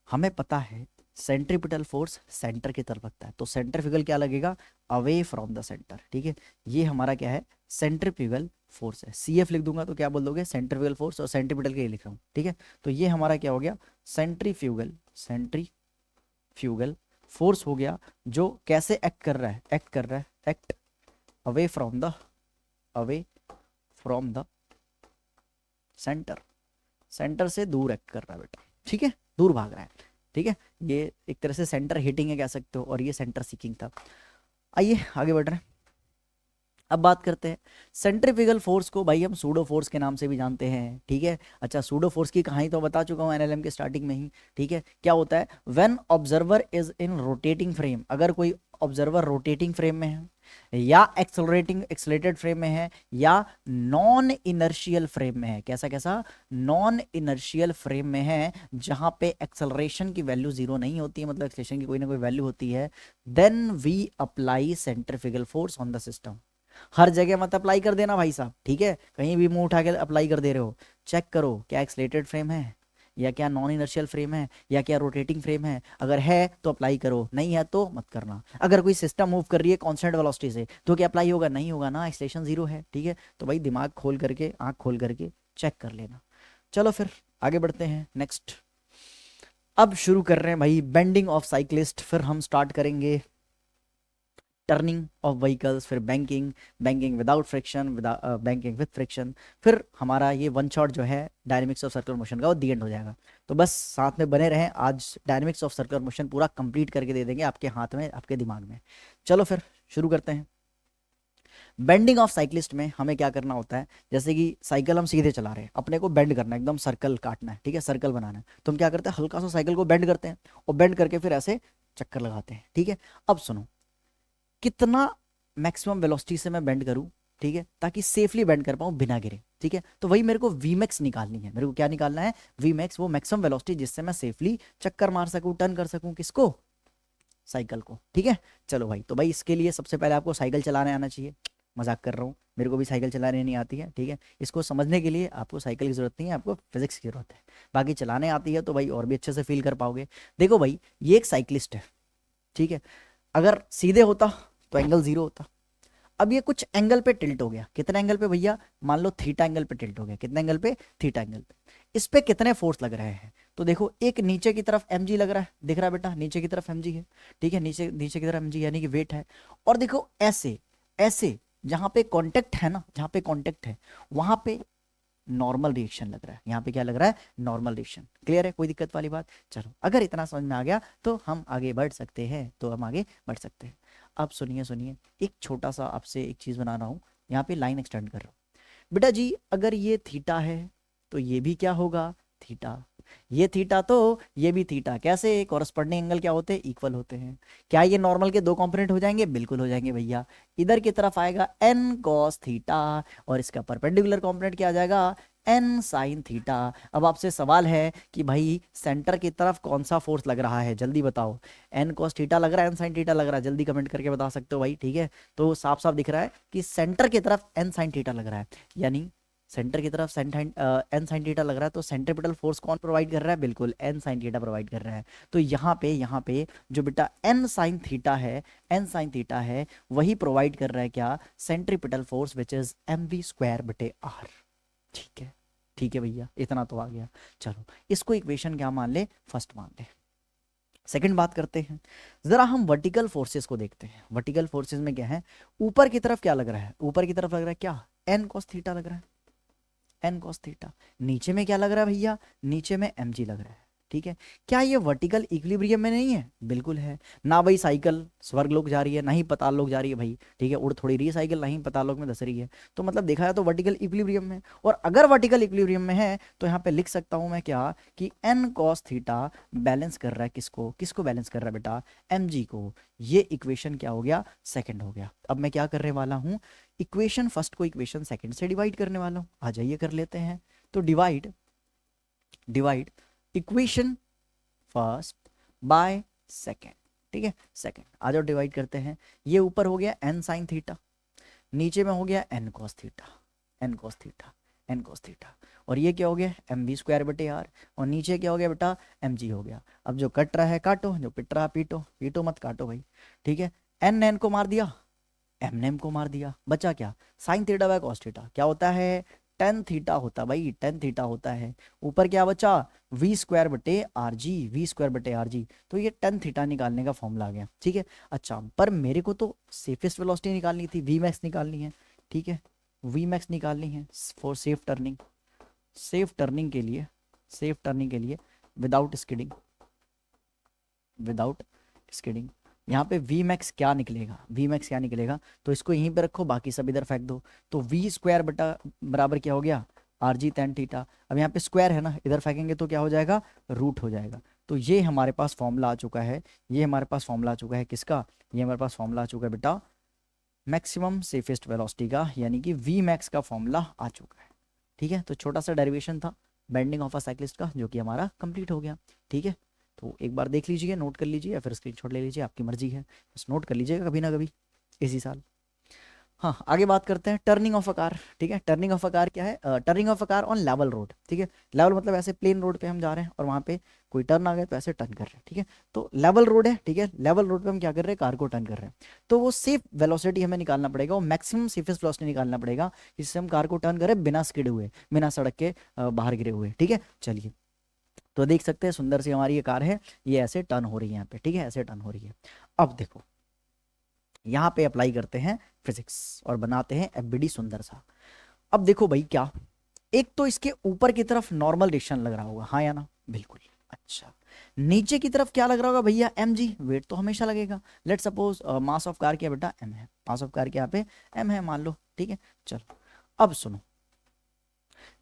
हमें पता है सेंट्रीपिटल फोर्स सेंटर की तरफ लगता है, तो सेंट्रीफ्यूगल क्या लगेगा, अवे फ्रॉम द सेंटर। ठीक है, ये हमारा क्या है, सेंट्रीफ्यूगल फोर्स है। CF लिख दूंगा तो क्या बोल दोगे, सेंट्रीफ्यूगल फोर्स, और सेंट्रीपिटल के लिए लिख रहा हूँ। ठीक है, तो ये हमारा क्या हो गया, सेंट्रीफ्यूगल फोर्स हो गया, जो कैसे एक्ट कर रहा है, act away from the centre से दूर एक्ट कर रहा है बेटा। ठीक है, दूर भाग रहा है। ठीक है, ये एक तरह से सेंटर हिटिंग है कह सकते हो, और ये सेंटर सीकिंग था। आइए आगे बढ़ रहे हैं। अब बात करते हैं सेंट्रीफ्यूगल फोर्स को, भाई हम सूडो फोर्स के नाम से भी जानते हैं। ठीक है, अच्छा सूडो फोर्स की कहानी तो बता चुका हूँ NLM के स्टार्टिंग में ही। ठीक है, क्या होता है, when observer is in rotating frame, अगर कोई ऑब्जर्वर रोटेटिंग फ्रेम में है, या एक्सलेटेड फ्रेम में है, या नॉन इनर्शियल फ्रेम में है। कैसा नॉन इनर्शियल फ्रेम में है, जहां पे एक्सेलरेशन की वैल्यू 0 नहीं होती है, मतलब एक्सेलरेशन की कोई ना कोई वैल्यू होती है, then we apply centrifugal force on the system. हर जगह मत अप्लाई कर देना भाई साहब। ठीक है, कहीं भी मुंह उठा के अप्लाई कर दे रहे हो, चेक करो क्या एक्सलेटेड फ्रेम है, या क्या नॉन इनर्शियल फ्रेम है, या क्या रोटेटिंग फ्रेम है। अगर है तो अप्लाई करो, नहीं है तो मत करना। अगर कोई सिस्टम मूव कर रही है कांस्टेंट वेलोसिटी से तो क्या अप्लाई होगा, नहीं होगा ना, एक्सेलरेशन 0 है। ठीक है, तो भाई दिमाग खोल करके, आंख खोल करके चेक कर लेना। चलो फिर आगे बढ़ते हैं। नेक्स्ट अब शुरू कर रहे हैं भाई बेंडिंग ऑफ साइक्लिस्ट, फिर हम स्टार्ट करेंगे टर्निंग ऑफ व्हीकल्स, फिर banking without friction, banking with friction, फिर हमारा ये वन शॉट जो है डायनेमिक्स ऑफ सर्कुलर मोशन का वो दी एंड हो जाएगा। तो बस साथ में बने रहें, आज डायनेमिक्स ऑफ सर्कुलर मोशन पूरा कंप्लीट करके दे देंगे आपके हाथ में, आपके दिमाग में। चलो फिर शुरू करते हैं। बेंडिंग ऑफ साइक्लिस्ट में हमें क्या करना होता है, जैसे कि साइकिल हम सीधे चला रहे हैं, अपने को बेंड करना है, एकदम सर्कल काटना है, ठीक है, सर्कल बनाना है, तो हम क्या करते हैं, हल्का सा साइकिल को बेंड करते हैं और बेंड करके फिर ऐसे चक्कर लगाते हैं, ठीक है। अब सुनो, कितना मैक्सिमम वेलोसिटी से मैं बेंड करूं, ठीक है, ताकि सेफली बेंड कर पाऊं बिना गिरे, ठीक है। तो वही मेरे को वीमैक्स निकालनी है, मेरे को क्या निकालना है, वीमैक्स, वो मैक्सिमम वेलोसिटी जिससे मैं सेफली चक्कर मार सकूं, टर्न कर सकूं, किसको, साइकिल को, ठीक है। चलो भाई, तो भाई इसके लिए सबसे पहले आपको साइकिल चलाने आना चाहिए। मजाक कर रहा हूँ, मेरे को भी साइकिल चलाने नहीं आती है, ठीक है। इसको समझने के लिए आपको साइकिल की जरूरत नहीं है, आपको फिजिक्स की जरूरत है। बाकी चलाने आती है तो भाई और भी अच्छे से फील कर पाओगे। देखो भाई, ये एक साइकिलिस्ट है, ठीक है। अगर सीधे होता तो एंगल 0 होता। अब ये कुछ एंगल पे टिल्ट हो गया, कितने एंगल पे भैया, मान लो थीटा एंगल पे टिल्ट हो गया, कितने एंगल पे, थीटा एंगल पे। इस पे कितने फोर्स लग रहे हैं, तो देखो एक नीचे की तरफ mg लग रहा है, दिख रहा है बेटा, नीचे की तरफ mg है, ठीक है, नीचे नीचे की तरफ mg यानी कि वेट है। और देखो ऐसे ऐसे, जहां पे कांटेक्ट है ना, जहां पे कांटेक्ट है वहां पे नॉर्मल रिएक्शन लग रहा है, यहाँ पे क्या लग रहा है, नॉर्मल रिएक्शन। क्लियर है, कोई दिक्कत वाली बात। चलो, अगर इतना समझ में आ गया तो हम आगे बढ़ सकते हैं, तो हम आगे बढ़ सकते हैं। अब सुनिए सुनिए, एक छोटा सा आपसे एक चीज बना रहा हूँ, यहाँ पे लाइन एक्सटेंड कर रहा हूँ बेटा जी। अगर ये थीटा है तो ये भी क्या होगा, थीटा। ये थीटा तो ये भी थीटा, कैसे, कॉरस्पॉन्डिंग एंगल क्या होते हैं, इक्वल होते हैं। क्या ये नॉर्मल के दो कंपोनेंट हो जाएंगे, बिल्कुल हो जाएंगे भैया। इधर की तरफ आएगा n cos थीटा और इसका परपेंडिकुलर कंपोनेंट क्या आ जाएगा, n sin थीटा। अब आपसे सवाल है कि भाई सेंटर की तरफ कौन सा फोर्स लग रहा है, जल्दी बताओ। n cos थीटा लग रहा है, n sin थीटा लग रहा है, जल्दी कमेंट करके बता सकते हो भाई, ठीक है। तो साफ साफ दिख रहा है कि सेंटर की तरफ n sin थीटा लग रहा है, यानी सेंटर की तरफ एन साइन थीटा लग रहा है, तो सेंट्रीपिटल फोर्स कौन प्रोवाइड कर रहा है, बिल्कुल एन साइन थीटा प्रोवाइड कर रहा है। तो यहाँ पे जो बेटा एन साइन थीटा है, एन साइन थीटा है, वही प्रोवाइड कर रहा है क्या, centripetal force which is mv²/r। ठीक है, ठीक है भैया, इतना तो आ गया। चलो, इसको इक्वेशन क्या मान ले, फर्स्ट मान ले। सेकंड बात करते हैं, जरा हम वर्टिकल फोर्सेस को देखते हैं। वर्टिकल फोर्सेस में क्या है, ऊपर की तरफ क्या लग रहा है, ऊपर की तरफ लग रहा है क्या, एन कॉस थीटा लग रहा है, एन कॉस थीटा। नीचे में क्या लग रहा है भैया, नीचे में mg लग रहा है, ठीक है। क्या ये वर्टिकल इक्विलिब्रियम में नहीं है, बिल्कुल है ना भाई। साइकिल स्वर्ग लोक जा रही है, नहीं पताल लोक जा रही है भाई, ठीक है, उड़ थोड़ी रही है साइकिल, नहीं पताल लोक में धस रही है। तो मतलब देखा जाए तो वर्टिकल इक्विलिब्रियम में, और अगर वर्टिकल इक्विलिब्रियम में है तो यहाँ पे लिख सकता हूं मैं क्या, कि एन कॉस थीटा बैलेंस कर रहा है किसको, किसको बैलेंस कर रहा है बेटा, mg को। ये इक्वेशन क्या हो गया, सेकंड हो गया। अब मैं क्या करने वाला हूँ, इक्वेशन फर्स्ट को इक्वेशन सेकंड से डिवाइड करने वाला हूँ। आ जाइए कर लेते हैं। तो divide divide equation first by second, ठीक है, सेकंड। आ जाओ डिवाइड करते हैं। ये ऊपर हो गया n साइन थीटा, नीचे में हो गया n cos theta, n cos theta, n cos theta. और ये क्या हो गया, mv²/r, और नीचे क्या हो गया बेटा, mg हो गया। अब जो कट रहा है काटो, जो पिट रहा पीटो, पीटो मत काटो भाई, ठीक है। n को मार दिया, एम को मार दिया, बचा क्या, sign theta by cos theta. क्या होता है, टेन थीटा होता भाई, टेन थीटा होता है। ऊपर क्या बचा, v²/r_g, v²/r_g। तो ये टेन थीटा निकालने का फॉर्मूला आ गया, ठीक है। अच्छा, पर मेरे को तो सेफेस्ट वेलोसिटी निकालनी थी, वी मैक्स निकालनी है, ठीक है, वी मैक्स निकालनी है for safe turning. Safe turning के लिए, सेफ टर्निंग के लिए विदाउट स्किडिंग, विदाउट स्किडिंग। यहाँ पे वी मैक्स क्या निकलेगा, वी मैक्स क्या निकलेगा, तो इसको यहीं पे रखो, बाकी सब इधर फेंक दो। तो v² बटा बराबर क्या हो गया, rg tan थीटा। अब यहाँ पे स्क्वायर है ना, इधर फेंकेंगे तो क्या हो जाएगा, रूट हो जाएगा। तो ये हमारे पास फॉर्मूला आ चुका है, ये हमारे पास फॉर्मूला आ चुका है किसका, ये हमारे पास फॉर्मूला आ चुका है बेटा मैक्सिमम सेफेस्ट वेलोसिटी का, यानी कि वी मैक्स का फॉर्मूला आ चुका है, ठीक है। तो छोटा सा डेरिवेशन था बेंडिंग ऑफ अ साइक्लिस्ट का, जो कि हमारा कंप्लीट हो गया, ठीक है। तो एक बार देख लीजिए, नोट कर लीजिए, या फिर स्क्रीनशॉट ले लीजिए, आपकी मर्जी है, बस नोट कर लीजिएगा कभी ना कभी इसी साल। हाँ, आगे बात करते हैं टर्निंग ऑफ अ कार, ठीक है। टर्निंग ऑफ अ कार क्या है, turning of a car on level road, ठीक है। लेवल मतलब ऐसे प्लेन रोड पे हम जा रहे हैं और वहाँ पे कोई टर्न आ गया तो ऐसे टर्न कर रहे हैं, ठीक है। तो लेवल रोड है, ठीक है, लेवल रोड पे हम क्या कर रहे हैं, कार को टर्न कर रहे हैं। तो वो सेफ वेलोसिटी हमें निकालना पड़ेगा, वो मैक्सिमम सेफेस्ट वेलोसिटी निकालना पड़ेगा, जिससे हम कार को टर्न करें बिना स्किड हुए, बिना सड़क के बाहर गिरे हुए, ठीक है। चलिए, तो देख सकते हैं सुंदर सी हमारी ये कार है, ये ऐसे टर्न हो रही है यहाँ पे, ठीक है, ऐसे टर्न हो रही है। अब देखो, यहाँ पे अप्लाई करते हैं फिजिक्स और बनाते हैं एफबीडी सुंदर सा। अब देखो भाई, क्या एक तो इसके ऊपर की तरफ नॉर्मल डिरेक्शन लग रहा होगा, हाँ या ना, बिल्कुल। अच्छा, नीचे की तरफ क्या लग रहा होगा भैया, mg, वेट तो हमेशा लगेगा। Let suppose mass of car क्या बेटा, m है, मास ऑफ कार क्या यहाँ पे m है मान लो, ठीक है। चलो अब सुनो,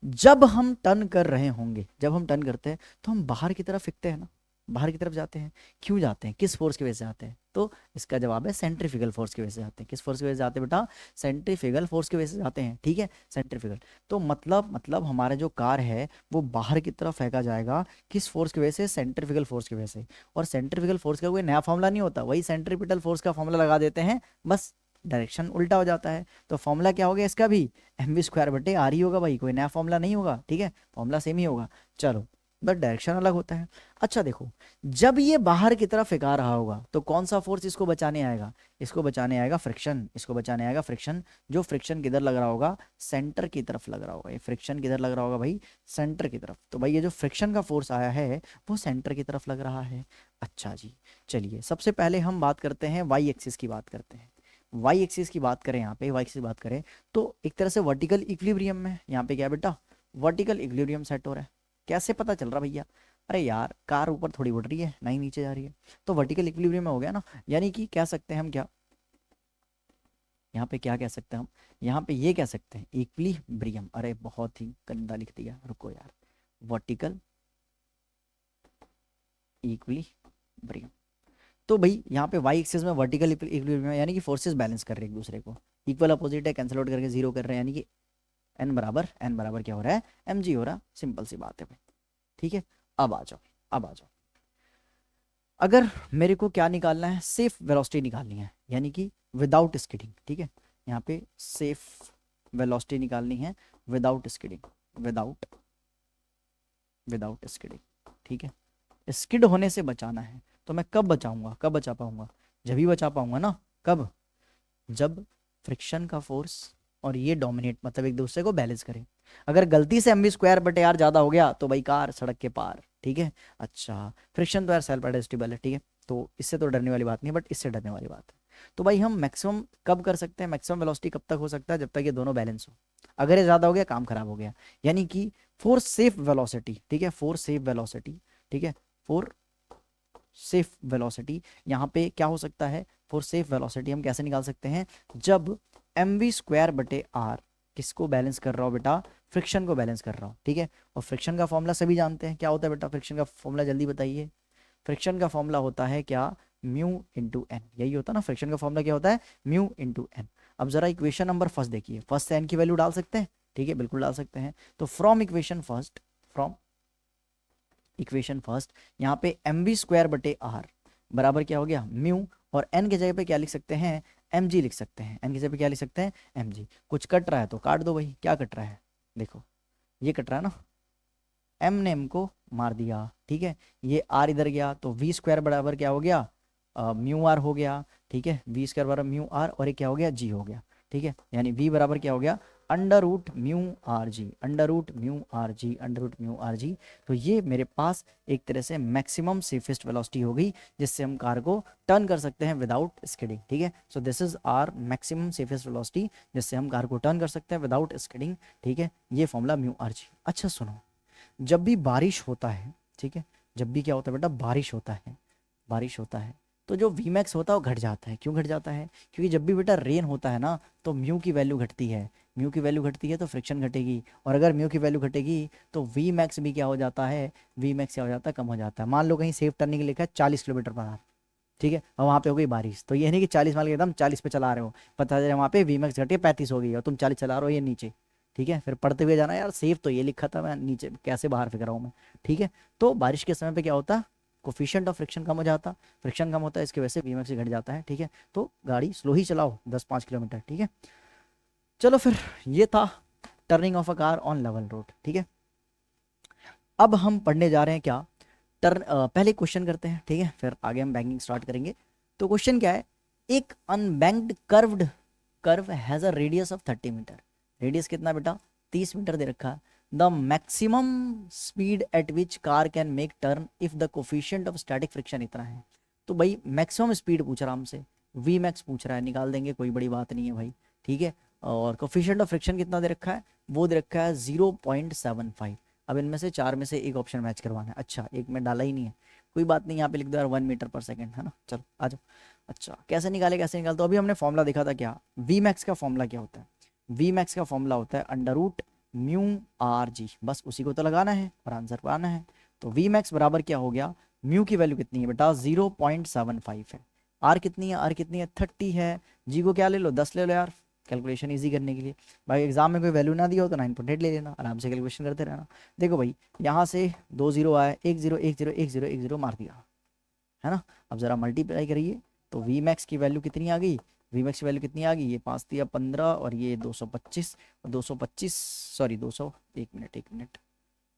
जब हम टर्न कर रहे होंगे, जब हम टर्न करते हैं तो हम बाहर की तरफ फेंकते हैं ना, बाहर की तरफ जाते हैं। क्यों जाते हैं, किस फोर्स की वजह से जाते हैं, तो इसका जवाब है सेंट्रीफ्यूगल फोर्स की वजह से जाते हैं। किस फोर्स की वजह से जाते हैं बेटा, सेंट्रीफ्यूगल फोर्स की वजह से जाते हैं, ठीक है, सेंट्रीफ्यूगल। तो मतलब हमारा जो कार है वो बाहर की तरफ फेंका जाएगा, किस फोर्स की वजह से, सेंट्रीफ्यूगल फोर्स की वजह से। और सेंट्रीफ्यूगल फोर्स का कोई नया फॉर्मूला नहीं होता, वही सेंट्रीपिटल फोर्स का फॉर्मूला लगा देते हैं, बस डायरेक्शन उल्टा हो जाता है। तो फॉर्मूला क्या हो गया इसका भी, mv² ही होगा भाई, कोई नया फॉर्मूला नहीं होगा, ठीक है, फॉर्मूला सेम ही होगा। चलो बट डायरेक्शन अलग होता है। अच्छा देखो, जब ये बाहर की तरफ फेंका रहा होगा तो कौन सा फोर्स इसको बचाने आएगा, इसको बचाने आएगा फ्रिक्शन, इसको बचाने आएगा फ्रिक्शन। जो फ्रिक्शन किधर लग रहा होगा, सेंटर की तरफ लग रहा होगा। ये फ्रिक्शन किधर लग रहा होगा भाई, सेंटर की तरफ। तो भाई ये जो फ्रिक्शन का फोर्स आया है वो सेंटर की तरफ लग रहा है। अच्छा जी, चलिए सबसे पहले हम बात करते हैं वाई एक्सिस की, बात करते हैं वाई एक्सिस की। बात करें यहाँ पे वाई एक्सिस की बात करें तो एक तरह से वर्टिकल इक्विलिब्रियम में, यहाँ पे क्या बेटा, वर्टिकल इक्विलिब्रियम सेट हो रहा है। कैसे पता चल रहा भैया, अरे यार कार ऊपर थोड़ी बढ़ रही है ना ही नीचे जा रही है, तो वर्टिकल इक्विलिब्रियम में हो गया ना। यानी कि कह सकते हैं हम क्या, यहाँ पे क्या कह सकते हैं हम, यहाँ पे ये कह सकते हैं इक्विलिब्रियम। अरे बहुत ही गंदा लिख दिया, रुको यार, वर्टिकल इक्विलिब्रियम। तो भाई यहाँ पे वाई एक्सिस में वर्टिकल इक्विलिब्रियम यानी कि फोर्सेस बैलेंस कर रहे हैं एक दूसरे को, इक्वल अपोजिट है, कैंसिल आउट करके जीरो कर रहे हैं, यानी कि n बराबर क्या हो रहा है, mg हो रहा। सिंपल सी बात है भाई, ठीक है। अब आ जाओ, अब आ जाओ, अगर मेरे को क्या निकालना है, सेफ वेलोसिटी निकालनी है, यानी कि विदाउट स्किडिंग, ठीक है। यहाँ पे सेफ वेलोसिटी निकालनी है without skidding, without without skidding, ठीक है। स्किड होने से बचाना है तो मैं कब बचाऊंगा, कब बचा पाऊंगा, जब भी बचा पाऊंगा ना, कब, जब फ्रिक्शन का फोर्स और ये डोमिनेट, मतलब एक दूसरे को बैलेंस करें। अगर गलती से mv² ज्यादा हो गया तो भाई कार सड़क के पार, ठीक है। अच्छा फ्रिक्शन तो यार सेल्फ एडजस्टेबल है, ठीक है, तो इससे तो डरने वाली बात नहीं है, बट इससे डरने वाली बात है। तो भाई हम मैक्सिमम कब कर सकते हैं, मैक्सिमम वेलोसिटी कब तक हो सकता है, जब तक ये दोनों बैलेंस हो। अगर ये ज्यादा हो गया काम खराब हो गया, यानी कि फोर सेफ वेलोसिटी, ठीक है, फोर सेफ वेलोसिटी, ठीक है, फोर सेफ वेलोसिटी। यहाँ पे क्या हो सकता है, फॉर सेफ वेलोसिटी हम कैसे निकाल सकते हैं, जब mv²/r किसको बैलेंस कर रहा हो बेटा, फ्रिक्शन को बैलेंस कर रहा हो, ठीक है। और फ्रिक्शन का फॉर्मूला सभी जानते हैं, क्या होता है बेटा फ्रिक्शन का फॉर्मूला, जल्दी बताइए। फ्रिक्शन का फॉर्मूला होता है क्या, म्यू इंटू एन, यही होता है ना, फ्रिक्शन का फॉर्मूला क्या होता है, म्यू इंटू एन। अब जरा इक्वेशन नंबर फर्स्ट देखिए, फर्स्ट से एन की वैल्यू डाल सकते हैं, ठीक है, बिल्कुल डाल सकते हैं। तो from equation first, from equation first, यहाँ पे mv²/r बराबर क्या हो गया, म्यू, और n की जगह पे क्या लिख सकते हैं, mg लिख सकते हैं, n की जगह पे क्या लिख सकते हैं, mg। कुछ कट रहा है तो काट दो भाई, क्या कट रहा है, देखो ये कट रहा है ना, m ने m को मार दिया, ठीक है। ये r इधर गया तो v² बराबर क्या हो गया, म्यू आर हो गया, ठीक है, v² बराबर म्यू आर, और ये क्या हो गया, g हो गया, ठीक है। यानी v बराबर क्या हो गया, √μ/r_g, √μ/r_g, √μ/r_g। तो ये मेरे पास एक तरह से मैक्सिमम सेफेस्ट वेलोसिटी हो गई, जिससे हम कार को टर्न कर सकते हैं विदाउट स्किडिंग, ठीक है। So this is our maximum safest velocity, जिससे हम कार को टर्न कर सकते हैं विदाउट स्किडिंग, ठीक है। ये फॉर्मूला μ/r_g। अच्छा सुनो, जब भी बारिश होता है, ठीक है, जब भी क्या होता है बेटा, बारिश होता है, बारिश होता है, तो जो Vmax होता है वो घट जाता है। क्यों घट जाता है, क्योंकि जब भी बेटा रेन होता है ना तो म्यू की वैल्यू घटती है, म्यू की वैल्यू घटती है तो फ्रिक्शन घटेगी, और अगर म्यू की वैल्यू घटेगी तो Vmax भी क्या हो जाता है, Vmax क्या हो जाता है, कम हो जाता है। मान लो कहीं सेफ टर्निंग लिखा है 40 km/h, ठीक है, और वहाँ पे हो गई बारिश, तो ये नहीं कि 40 मान के एकदम 40 पे चला रहे हो, पता चले वहाँ पे Vmax घटे 35 हो गई और तुम 40 चला रहे हो ये नीचे, ठीक है। फिर पढ़ते हुए जाना, यार सेफ तो ये लिखा था, मैं नीचे कैसे बाहर फेंक रहा हूँ मैं, ठीक है। तो बारिश के समय पे क्या होता, कोफिशिएंट ऑफ फ्रिक्शन कम हो जाता, फ्रिक्शन कम होता है, इसकी वजह से Vmax घट जाता है, ठीक है। तो गाड़ी स्लो ही चलाओ 10-5 किलोमीटर, ठीक है। चलो फिर ये था turning of a car on level road, ठीक है। अब हम पढ़ने जा रहे हैं क्या, पहले क्वेश्चन करते हैं, ठीक है, फिर आगे हम बैंकिंग स्टार्ट करेंगे। तो क्वेश्चन क्या है, एक unbanked curve has a radius of 30 metre, radius कितना बेटा, 30 मीटर दे रखा है। The maximum speed at which car can make turn if the coefficient of static friction इतना है। तो भाई मैक्सिमम स्पीड पूछ रहा हमसे, Vmax पूछ रहा है, निकाल देंगे, कोई बड़ी बात नहीं है भाई, ठीक है। और कोफिशिएंट ऑफ फ्रिक्शन कितना दे रखा है, वो दे रखा है 0.75। अब इनमें से 4 में से एक ऑप्शन मैच करवाना है। अच्छा, एक में डाला ही नहीं है, कोई बात नहीं, यहाँ पे लिख दो यार 1 मीटर पर सेकेंड, है ना। चलो आ जाओ। अच्छा कैसे निकाले, कैसे निकाल, तो अभी हमने फॉर्मूला देखा था क्या, वी मैक्स का फॉर्मूला क्या होता है, वी मैक्स का फॉर्मूला होता है under root mu r g, बस उसी को तो लगाना है और आंसर पाना है। तो वी मैक्स बराबर क्या हो गया, म्यू की वैल्यू कितनी है बेटा 0.75 है, आर कितनी है, आर कितनी है 30 है, जी को क्या ले लो 10 ले लो यार, कैलकुलेशन इजी करने के लिए। भाई एग्जाम में कोई वैल्यू ना दिया हो तो 9.8 ले लेना, आराम से कैलकुलेशन करते रहना। देखो भाई यहाँ से 2 जीरो आए, 1 0 1 0 1 0 1 0 मार दिया, है ना। अब जरा मल्टीप्लाई करिए तो वी मैक्स की वैल्यू कितनी आ गई, वी मैक्स की वैल्यू कितनी आ गई, ये 5 दिया 15 और ये 225 और 225 सॉरी 200, एक minute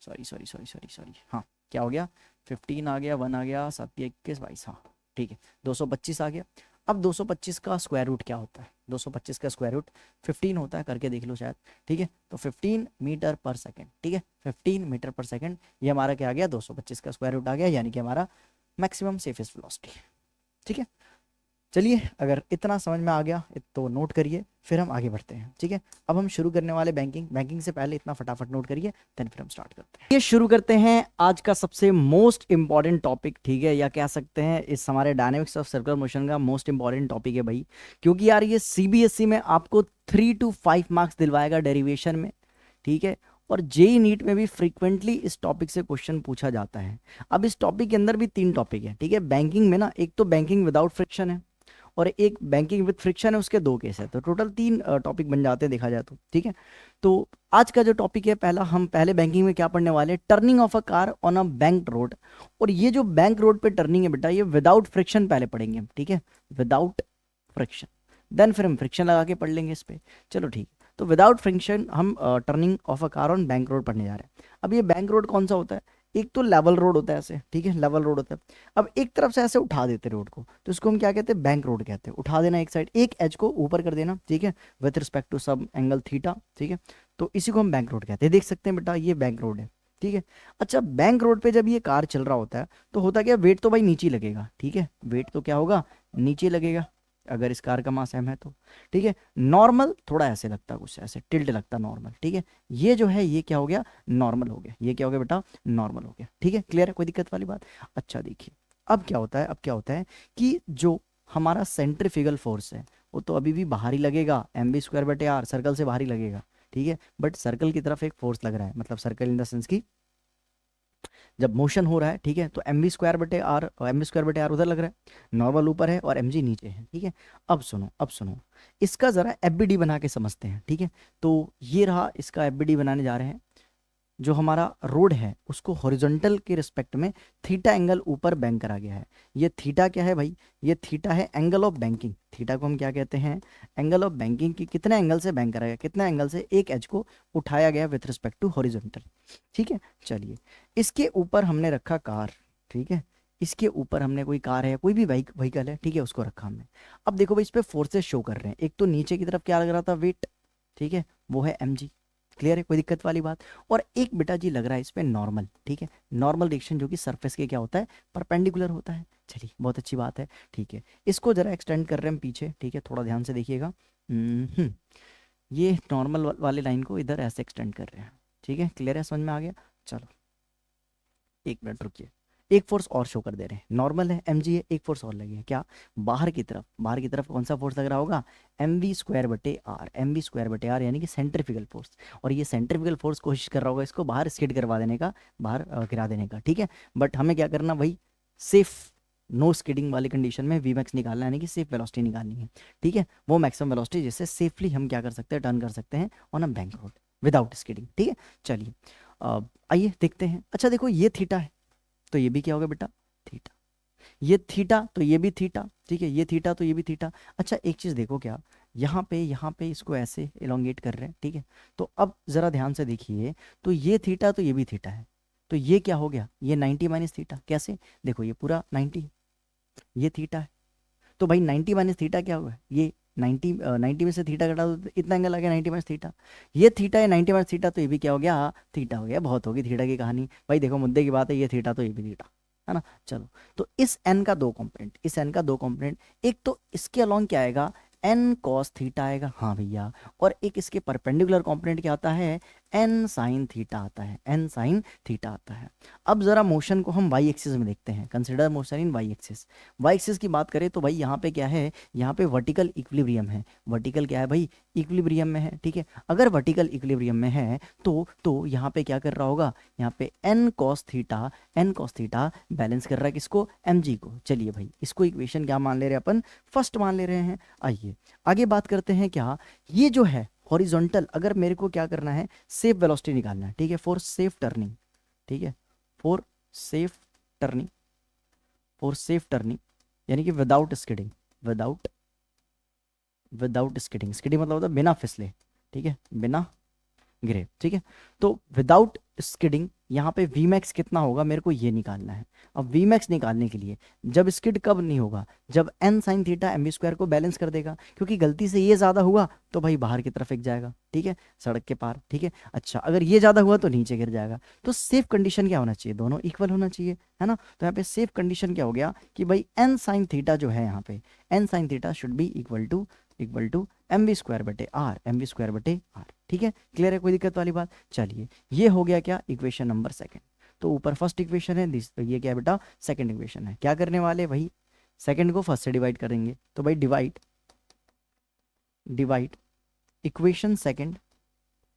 sorry sorry sorry sorry sorry, हाँ क्या हो गया 15 आ गया, 1 आ गया, 7 21 22, हाँ ठीक है 225 आ गया। अब 225 का स्क्वायर रूट क्या होता है, 225 का स्क्वायर रूट 15 होता है, करके देख लो शायद, ठीक है। तो 15 मीटर पर सेकंड, ठीक है 15 मीटर पर सेकंड, ये हमारा क्या आ गया 225 का स्क्वायर रूट आ गया, यानी कि हमारा मैक्सिमम सेफेस्ट वेलोसिटी, ठीक है। चलिए अगर इतना समझ में आ गया तो नोट करिए, फिर हम आगे बढ़ते हैं, ठीक है। अब हम शुरू करने वाले बैंकिंग से पहले इतना फटाफट नोट करिए, देन फिर हम स्टार्ट करते हैं। ये शुरू करते हैं आज का सबसे मोस्ट इंपॉर्टेंट टॉपिक, ठीक है, या कह सकते हैं इस हमारे डायनेमिक्स ऑफ सर्कुलर मोशन का मोस्ट इंपॉर्टेंट टॉपिक है भाई, क्योंकि यार ये सीबीएसई में आपको 3 to 5 मार्क्स दिलवाएगा डेरिवेशन में, ठीक है। और जेई नीट में भी फ्रीक्वेंटली इस टॉपिक से क्वेश्चन पूछा जाता है। अब इस टॉपिक के अंदर भी 3 टॉपिक है, ठीक है। बैंकिंग में ना एक तो बैंकिंग विदाउट फ्रिक्शन है और एक बैंकिंग विद फ्रिक्शन है, उसके 2 केस है, तो टोटल 3 टॉपिक बन जाते हैं देखा जाए तो, ठीक है। तो आज का जो टॉपिक है पहला, हम पहले बैंकिंग में क्या पढ़ने वाले हैं, turning of a car on a bank road. और ये जो बैंक रोड पे टर्निंग है बेटा, ये विदाउट फ्रिक्शन पहले पढ़ेंगे हम, ठीक है, विदाउट फ्रिक्शन, देन फिर हम फ्रिक्शन लगा के पढ़ लेंगे इस पे। चलो ठीक, तो विदाउट फ्रिक्शन हम turning of a car on bank road पढ़ने जा रहे हैं। अब ये बैंक रोड कौन सा होता है, एक तो लेवल रोड होता है ऐसे, ठीक है, लेवल रोड होता है। अब एक तरफ से ऐसे उठा देते रोड को, तो इसको हम क्या कहते हैं, बैंक रोड कहते हैं। उठा देना एक साइड, एक एज को ऊपर कर देना, ठीक है, विथ रिस्पेक्ट टू सब एंगल थीटा, ठीक है, तो इसी को हम बैंक रोड कहते हैं। देख सकते हैं बेटा ये बैंक रोड है, ठीक है। अच्छा बैंक रोड पे जब ये कार चल रहा होता है तो होता क्या, वेट तो भाई नीचे लगेगा, ठीक है, वेट तो क्या होगा, नीचे लगेगा, अगर इस कार का मास m है तो, ठीक है। नॉर्मल थोड़ा ऐसे लगता है, कुछ ऐसे टिल्ट लगता है नॉर्मल, ठीक है। ये जो है ये क्या हो गया, नॉर्मल हो गया, ये क्या हो गया बेटा, नॉर्मल हो गया, ठीक है, क्लियर है, कोई दिक्कत वाली बात। अच्छा देखिए अब क्या होता है, अब क्या होता है कि जो हमारा सेंट्रीफ्यूगल फोर्स है वो तो अभी भी बाहर ही लगेगा, mv²/r, सर्कल से बाहर ही लगेगा, ठीक है। बट सर्कल की तरफ एक फोर्स लग रहा है, मतलब सर्कल इन द सेंस की जब मोशन हो रहा है, ठीक है, तो mv²/r, mv²/r उधर लग रहा है, नॉर्मल ऊपर है और mg नीचे है, ठीक है। अब सुनो, अब सुनो, इसका जरा एफबीडी बना के समझते हैं, ठीक है। तो ये रहा, इसका एफबीडी बनाने जा रहे हैं। जो हमारा रोड है उसको हॉरिजॉन्टल के रिस्पेक्ट में थीटा एंगल ऊपर बैंक करा गया है। ये थीटा क्या है भाई, ये थीटा है एंगल ऑफ बैंकिंग, थीटा को हम क्या कहते हैं, एंगल ऑफ बैंकिंग की कितने एंगल से बैंक करा गया, कितने एंगल से, एक एज को उठाया गया विथ रिस्पेक्ट टू हॉरिजॉन्टल, ठीक है। चलिए इसके ऊपर हमने रखा कार, ठीक है, इसके ऊपर हमने कोई कार है, कोई भी व्हीकल है, ठीक है, उसको रखा हमने। अब देखो भाई इस पे फोर्सेस शो कर रहे हैं, एक तो नीचे की तरफ क्या लग रहा था, वेट, ठीक है, वो है mg, क्लियर है, कोई दिक्कत वाली बात। और एक बेटा जी लग रहा है इस पे नॉर्मल, ठीक है, नॉर्मल डिरेक्शन जो कि सरफेस के क्या होता है, परपेंडिकुलर होता है। चलिए बहुत अच्छी बात है, ठीक है, इसको जरा एक्सटेंड कर रहे हैं हम पीछे, ठीक है, थोड़ा ध्यान से देखिएगा। ये नॉर्मल वाले लाइन को इधर ऐसे एक्सटेंड कर रहे हैं, ठीक है, क्लियर है, समझ में आ गया। चलो एक मिनट रुकिए, एक फोर्स और शो कर दे रहे हैं, नॉर्मल है mg है, एक फोर्स और लगी है, क्या, बाहर की तरफ, बाहर की तरफ कौन सा फोर्स लग रहा होगा, mv²/r, mv²/r यानी कि सेंट्रीफ्यूगल फोर्स। और ये सेंट्रीफ्यूगल फोर्स कोशिश कर रहा होगा इसको बाहर स्किड करवा देने का, बाहर गिरा देने का, ठीक है। बट हमें क्या करना भाई, सेफ नो स्किडिंग वाली कंडीशन में वी मैक्स निकालना है, यानी कि सेफ वेलोसिटी निकालनी है, ठीक है, वो मैक्सिमम वेलोसिटी जिससे सेफली हम क्या कर सकते हैं, टर्न कर सकते हैं on a bank road without skidding, ठीक है। चलिए आइए देखते हैं। अच्छा देखो ये थीटा है तो ये भी क्या होगा बेटा, थीटा, ये थीटा तो ये भी थीटा, ठीक है, ये थीटा तो ये भी थीटा। अच्छा एक चीज देखो, क्या यहाँ पे इसको ऐसे एलोंगेट कर रहे हैं, ठीक है। तो अब जरा ध्यान से देखिए, तो ये थीटा तो ये भी थीटा है, तो ये क्या हो गया, ये 90 माइनस थीटा, कैसे, देखो ये पूरा 90, ये थीटा है, तो भाई 90 माइनस थीटा क्या हुआ, ये 90 में से थीटा घटा दो, इतना एंगल आ गया 90 माइनस थीटा, ये थीटा है 90 माइनस थीटा, तो ये भी क्या हो गया, थीटा हो गया। बहुत होगी थीटा की कहानी भाई, देखो मुद्दे की बात है, ये थीटा तो ये भी थीटा, है ना। चलो तो इस एन का 2 कॉम्पोनेंट, इस एन का 2 कॉम्पोनेंट, एक तो इसके अलॉन्ग क्या आएगा, एन कॉस थीटा आएगा, हाँ भैया, और एक इसके परपेंडिकुलर कॉम्पोनेंट क्या आता है, एन साइन थीटा आता है, एन साइन थीटा आता है। अब जरा मोशन को हम वाई एक्सिस में देखते हैं, consider motion in y axis. Y axis की बात करें तो भाई यहाँ पे क्या है, यहाँ पे वर्टिकल इक्विलिब्रियम है। वर्टिकल क्या है भाई, इक्विलिब्रियम में है, ठीक है। अगर वर्टिकल इक्विलिब्रियम में है तो यहाँ पे क्या कर रहा होगा, यहाँ पे n cos theta, N cos theta balance कर रहा है किसको, एम जी को। चलिए भाई इसको इक्वेशन क्या मान ले रहे हैं अपन, फर्स्ट मान ले रहे हैं। आइए आगे बात करते हैं। क्या ये जो है हॉरिजॉन्टल, अगर मेरे को क्या करना है, सेफ वेलोसिटी निकालना है, ठीक है, फॉर सेफ टर्निंग, ठीक है, for safe turning, for safe turning, यानी कि without skidding, without skidding, skidding मतलब होता है बिना फिसले, ठीक है, बिना गिरे, ठीक है। तो विदाउट स्किडिंग यहाँ पे वी मैक्स कितना होगा, मेरे को ये निकालना है। अब वी मैक्स निकालने के लिए जब स्किड कब नहीं होगा, जब n sine theta m we square को बैलेंस कर देगा, क्योंकि गलती से ये ज़्यादा हुआ तो भाई बाहर की तरफ फेंक जाएगा, ठीक है, सड़क के पार, ठीक है। अच्छा अगर ये ज़्यादा हुआ तो नीचे गिर जाएगा। तो सेफ कंडीशन क्या होना चाहिए, दोनों इक्वल होना चाहिए, है ना। तो यहाँ पे सेफ कंडीशन क्या हो गया कि भाई एन साइन थीटा जो है यहाँ पे, n sine theta should be equal to m we square बटे आर, एम वी स्क्वायर बटे आर, ठीक है। क्लियर है, कोई दिक्कत वाली बात। चलिए ये हो गया क्या, इक्वेशन नंबर सेकंड। तो ऊपर फर्स्ट इक्वेशन है, ये क्या बेटा, सेकंड इक्वेशन है। क्या करने वाले भाई, सेकंड को फर्स्ट से डिवाइड करेंगे। तो भाई divide equation second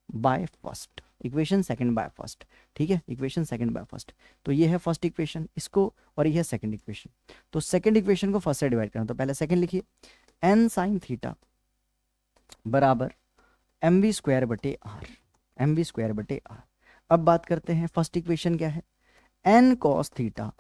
by first, equation second by first, ठीक है, इक्वेशन सेकंड बाय फर्स्ट। तो ये है फर्स्ट इक्वेशन इसको, और ये है सेकंड इक्वेशन। तो सेकंड इक्वेशन को फर्स्ट से डिवाइड करना, तो पहले सेकंड लिखिए, एन साइन थीटा बराबर एम वी स्क्वायर बटे आर, एम वी स्क्वायर बटे आर। अब बात करते हैं फर्स्ट इक्वेशन क्या है, N cos theta,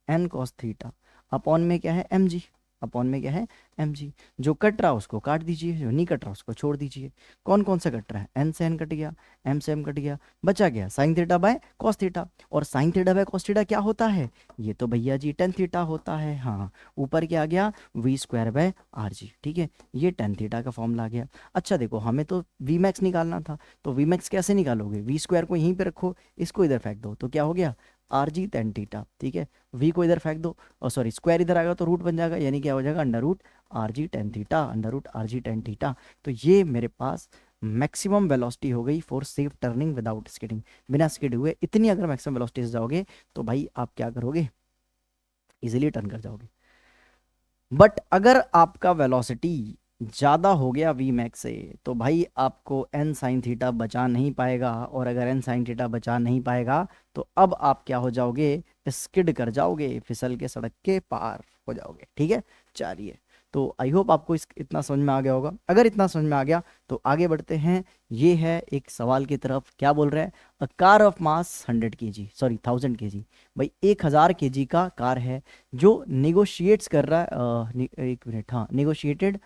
N cos theta upon में क्या है, एम जी, अपॉन में क्या है, एम जी। जो कट रहा है उसको काट दीजिए, जो नहीं कट रहा उसको छोड़ दीजिए। कौन कौन सा कट रहा है, एन से एन कट गया, एम से एम कट गया, बचा गया sine theta by cos theta. और sine theta by cos theta क्या होता है, ये तो भैया जी टेन थीटा होता है। हाँ ऊपर क्या आ गया, v square by r g, ठीक है, ये टेन थीटा का फॉर्मूला आ गया। अच्छा देखो हमें तो वी मैक्स निकालना था, तो वी मैक्स कैसे निकालोगे, वी स्क्वायर को यहीं पे रखो, इसको इधर फेंक दो, तो क्या हो गया, आर जी टेन थीटा, ठीक है। वी को इधर फेंक दो, और सॉरी स्क्वायर इधर आएगा तो रूट बन जाएगा, यानी क्या हो जाएगा, under root R G tan theta, under root R G tan theta. तो ये मेरे पास मैक्सिमम वेलोसिटी हो गई for safe turning without skidding, बिना स्किड हुए। इतनी अगर मैक्सिमम वेलोसिटी से जाओगे तो भाई आप क्या करोगे, इजीली टर्न कर जाओगे। बट अगर आपका वेलोसिटी ज़्यादा हो गया वी मैक्स से, तो भाई आपको एन साइन थीटा बचा नहीं पाएगा, और अगर एन साइन थीटा बचा नहीं पाएगा तो अब आप क्या हो जाओगे, स्किड कर जाओगे, फिसल के सड़क के पार हो जाओगे, ठीक है। चलिए तो आई होप आपको इतना समझ में आ गया होगा। अगर इतना समझ में आ गया तो आगे बढ़ते हैं। ये है एक सवाल की तरफ, क्या बोल रहा है, a car of mass 100 kg, sorry 1000 kg, भाई 1000 kg का कार है जो निगोशिएट्स कर रहा है, एक मिनट, हाँ, negotiated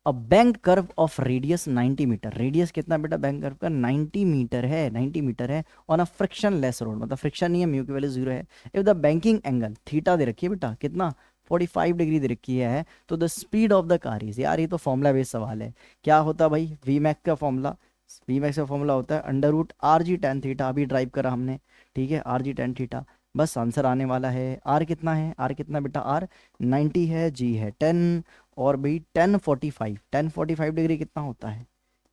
a bank curve of radius 90 metre. Radius कितना बेटा बैंक कर्व का, 90 मीटर है, 90 मीटर है, on a friction less road, मतलब फ्रिक्शन नहीं है, म्यू की वैल्यू 0 है। If the banking angle theta दे रखी है बेटा, कितना, 45 डिग्री दे रखी है, तो the speed of the car is, यार ये तो फॉर्मूला बेस्ड सवाल है। क्या होता भाई, वी मैक्स का फॉर्मूला, वी मैक्स का फॉर्मूला होता है under root R G tan theta, अभी ड्राइव करा हमने, ठीक है, आर जी टेन थीटा। बस आंसर आने वाला है, आर कितना है, आर कितना बेटा, आर 90 है, जी है 10, और भाई 1045, 1045 डिग्री कितना होता है,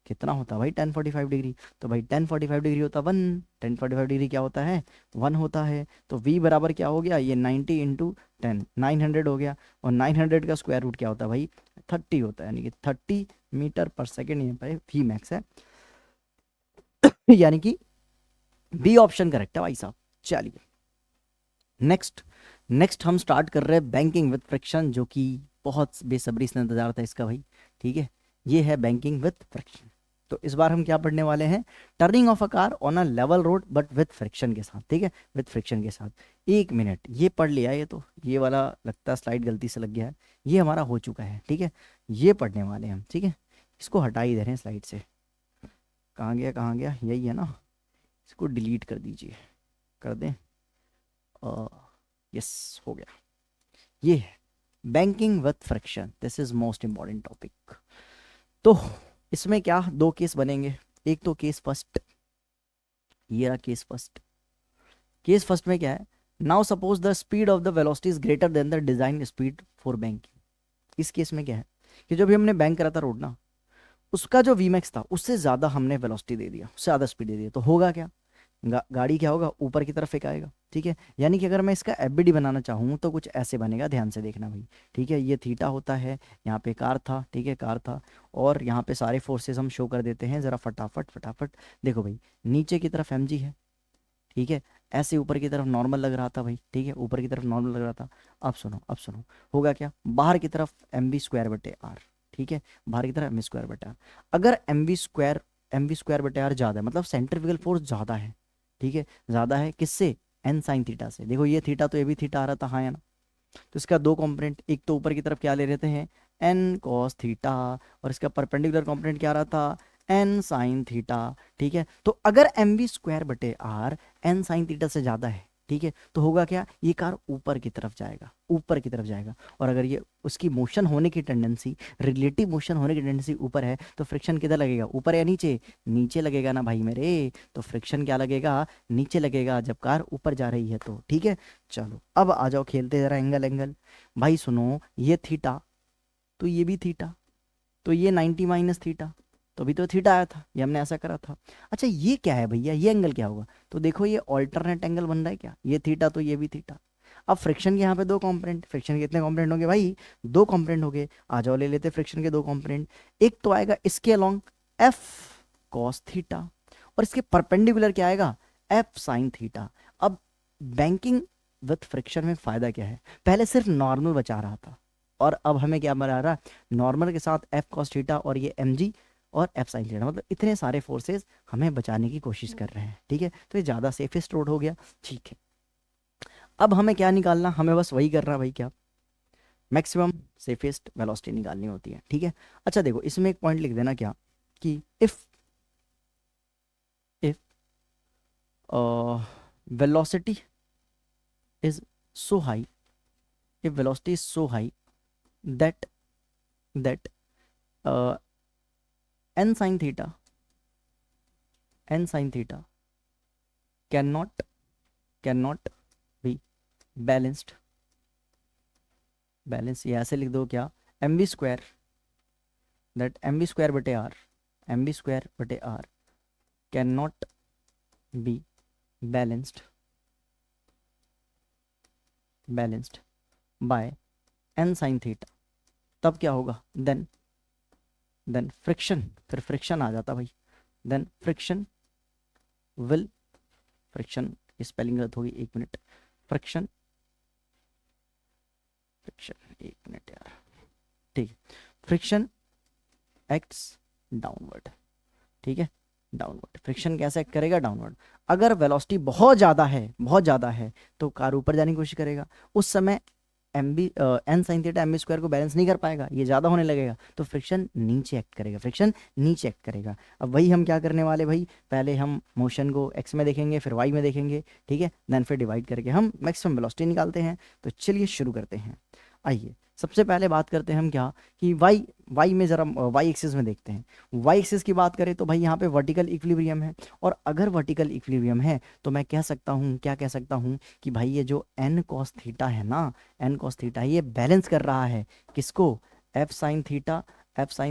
कितना होता है भाई 1045 डिग्री, तो भाई 1045 डिग्री होता है 1, 1045 डिग्री क्या होता है, 1 होता है। तो v बराबर क्या हो गया, ये 90 इंटू 10, 900 हो गया, और 900 का स्क्वायर रूट क्या होता है भाई, 30 होता है, यानी कि 30 मीटर पर सेकेंड यहाँ पर वी मैक्स है। यानी कि बी ऑप्शन करेक्ट है भाई साहब। चलिए नेक्स्ट हम स्टार्ट कर रहे हैं बैंकिंग विद फ्रिक्शन, जो कि बहुत बेसब्री से इंतजार था इसका भाई, ठीक है। ये है बैंकिंग विद फ्रिक्शन। तो इस बार हम क्या पढ़ने वाले हैं, turning of a car on a level road but with friction के साथ, ठीक है, विद फ्रिक्शन के साथ। एक मिनट, ये पढ़ लिया, ये तो ये वाला लगता है स्लाइड गलती से लग गया है, ये हमारा हो चुका है, ठीक है, ये पढ़ने वाले हैं हम, ठीक है। इसको हटा ही दे रहे हैं स्लाइड से, कहाँ गया कहाँ गया, यही है ना, इसको डिलीट कर दीजिए, कर दें, यस हो गया। ये है banking with friction, this is most important topic. तो इसमें क्या दो केस बनेंगे, एक तो केस फर्स्ट, ये रहा केस फर्स्ट। केस फर्स्ट में क्या है, now suppose the speed of the velocity is greater than the design speed for banking. इस केस में क्या है कि जब भी हमने बैंक करा था रोड ना, उसका जो वीमैक्स था उससे ज़्यादा हमने वेलोसिटी दे दिया, उससे ज़्यादा स्पीड दे दिया, तो होगा क्या, गाड़ी क्या होगा, ऊपर की तरफ फेंकाएगा। ठीक है, यानी कि अगर मैं इसका एफबीडी बनाना चाहूँ तो कुछ ऐसे बनेगा, ध्यान से देखना भाई। ठीक है, ये थीटा होता है, यहाँ पे कार था, ठीक है कार था, और यहाँ पे सारे फोर्सेस हम शो कर देते हैं ज़रा फटाफट फटाफट। देखो भाई, नीचे की तरफ एम है, ठीक है, ऐसे ऊपर की तरफ नॉर्मल लग रहा था भाई, ठीक है ऊपर की तरफ नॉर्मल लग रहा था। अब सुनो, अब सुनो, होगा क्या, बाहर की तरफ mv² बटे r, ठीक है, बाहर की तरफ mv²/r। अगर mv² बटे r ज़्यादा है, मतलब सेंट्रीफ्यूगल फोर्स ज़्यादा है, ठीक है, ज़्यादा है किससे, n sin थीटा से। देखो ये थीटा तो ये भी थीटा आ रहा था, हाँ या ना, तो इसका दो कंपोनेंट, एक तो ऊपर की तरफ क्या ले रहते हैं n cos थीटा, और इसका परपेंडिकुलर कंपोनेंट क्या रहा था n sin थीटा। ठीक है, तो अगर mv²/r n sin थीटा से ज़्यादा है, ठीक है, तो होगा क्या, ये कार ऊपर की तरफ जाएगा, ऊपर की तरफ जाएगा। और अगर ये उसकी मोशन होने की टेंडेंसी, रिलेटिव मोशन होने की टेंडेंसी ऊपर है, तो फ्रिक्शन किधर लगेगा, ऊपर या नीचे, नीचे लगेगा ना भाई मेरे। तो फ्रिक्शन क्या लगेगा, नीचे लगेगा जब कार ऊपर जा रही है तो। ठीक है, चलो अब आ जाओ खेलते जरा एंगल एंगल। भाई सुनो, ये थीटा तो ये भी थीटा, तो ये 90 माइनस थीटा, तो अभी तो थीटा आया था, ये हमने ऐसा करा था। अच्छा ये क्या है भैया, ये एंगल क्या होगा, तो देखो ये ऑल्टरनेट एंगल बन रहा है क्या, ये थीटा तो ये भी थीटा। अब फ्रिक्शन के यहाँ पे दो कंपोनेंट, फ्रिक्शन के कितने कंपोनेंट होंगे भाई, दो कंपोनेंट हो गए। आ जाओ ले लेते फ्रिक्शन के दो कंपोनेंट। एक तो आएगा इसके अलोंग एफ कॉस थीटा, और इसके परपेंडिकुलर क्या आएगा, एफ साइन थीटा। अब बैंकिंग विथ फ्रिक्शन में फायदा क्या है, पहले सिर्फ नॉर्मल बचा रहा था, और अब हमें क्या बना रहा, नॉर्मल के साथ एफ कॉस थीटा और ये एम जी और एफ साइन थीटा, मतलब इतने सारे फोर्सेस हमें बचाने की कोशिश कर रहे हैं। ठीक है, तो ये ज़्यादा सेफेस्ट रोड हो गया। ठीक है, अब हमें क्या निकालना, हमें बस वही करना भाई, क्या मैक्सिमम सेफेस्ट वेलोसिटी निकालनी होती है। ठीक है, अच्छा देखो इसमें एक पॉइंट लिख देना क्या, कि if velocity is so high, if velocity is so high that uh, n sin theta cannot be balanced, ये ऐसे लिख दो क्या, mv² that mv² बटे r cannot be balanced by n sin theta. तब क्या होगा, देन फ्रिक्शन, फिर फ्रिक्शन आ जाता भाई, देन फ्रिक्शन की स्पेलिंग गलत होगी, एक मिनट, फ्रिक्शन एक मिनट यार, ठीक है, फ्रिक्शन एक्ट्स डाउनवर्ड। ठीक है, डाउनवर्ड, फ्रिक्शन कैसे एक्ट करेगा, डाउनवर्ड। अगर वेलोसिटी बहुत ज़्यादा है तो कार ऊपर जाने की कोशिश करेगा, उस समय एन साइन थीटा mv² को बैलेंस नहीं कर पाएगा, ये ज़्यादा होने लगेगा, तो फ्रिक्शन नीचे एक्ट करेगा, अब वही हम क्या करने वाले भाई, पहले हम मोशन को एक्स में देखेंगे, फिर वाई में देखेंगे, ठीक है, देन फिर डिवाइड करके हम मैक्सिमम वेलोसिटी निकालते हैं। तो चलिए शुरू करते हैं। आइए सबसे पहले बात करते हैं हम क्या, कि वाई में ज़रा वाई एक्सिस में देखते हैं। वाई एक्सिस की बात करें तो भाई यहाँ पे वर्टिकल इक्विलिब्रियम है, और अगर वर्टिकल इक्विलिब्रियम है तो मैं क्या कह सकता हूँ कि भाई ये जो n cos थीटा है ना, n cos थीटा ये बैलेंस कर रहा है किसको, f sin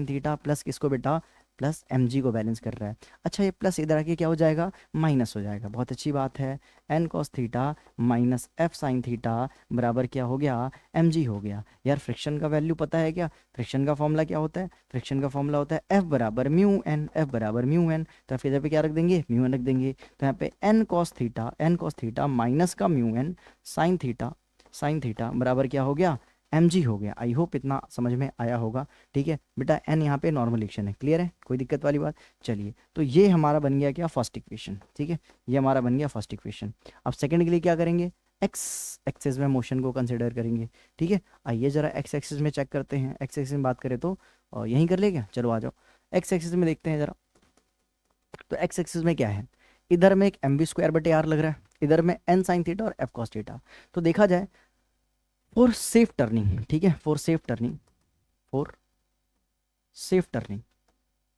थीटा प्लस किसको बेटा, प्लस mg को बैलेंस कर रहा है। अच्छा ये प्लस इधर आके क्या हो जाएगा, माइनस हो जाएगा, बहुत अच्छी बात है, n cos theta minus f sin theta बराबर क्या हो गया, mg हो गया। यार फ्रिक्शन का वैल्यू पता है क्या, फ्रिक्शन का फॉर्मूला क्या होता है, फ्रिक्शन का फॉर्मूला होता है F बराबर म्यू एन, तो फिर इधर पे क्या रख देंगे, म्यू एन रख देंगे, तो यहाँ पे n cos थीटा माइनस का म्यू एन साइन थीटा बराबर क्या हो गया, mg हो गया। आई होप इतना समझ में आया होगा। ठीक है बेटा, n यहाँ पे नॉर्मल इक्वेशन है, क्लियर है, कोई दिक्कत वाली बात। चलिए तो ये हमारा बन गया क्या, फर्स्ट इक्वेशन। ठीक है, ये हमारा बन गया फर्स्ट इक्वेशन। अब सेकंड के लिए क्या करेंगे, एक्स एक्सिस में मोशन को कंसिडर करेंगे। ठीक है, आइए जरा एक्स एक्सिस में चेक करते हैं, एक्स एक्सिस में बात करें तो यहीं कर ले क्या, चलो आ जाओ एक्स एक्सिस में देखते हैं जरा। तो एक्स एक्सिस में क्या है, इधर में एक mv²/r लग रहा है, इधर में n sin थीटा और f cos थीटा। तो देखा जाए फॉर सेफ टर्निंग, ठीक है, फॉर सेफ टर्निंग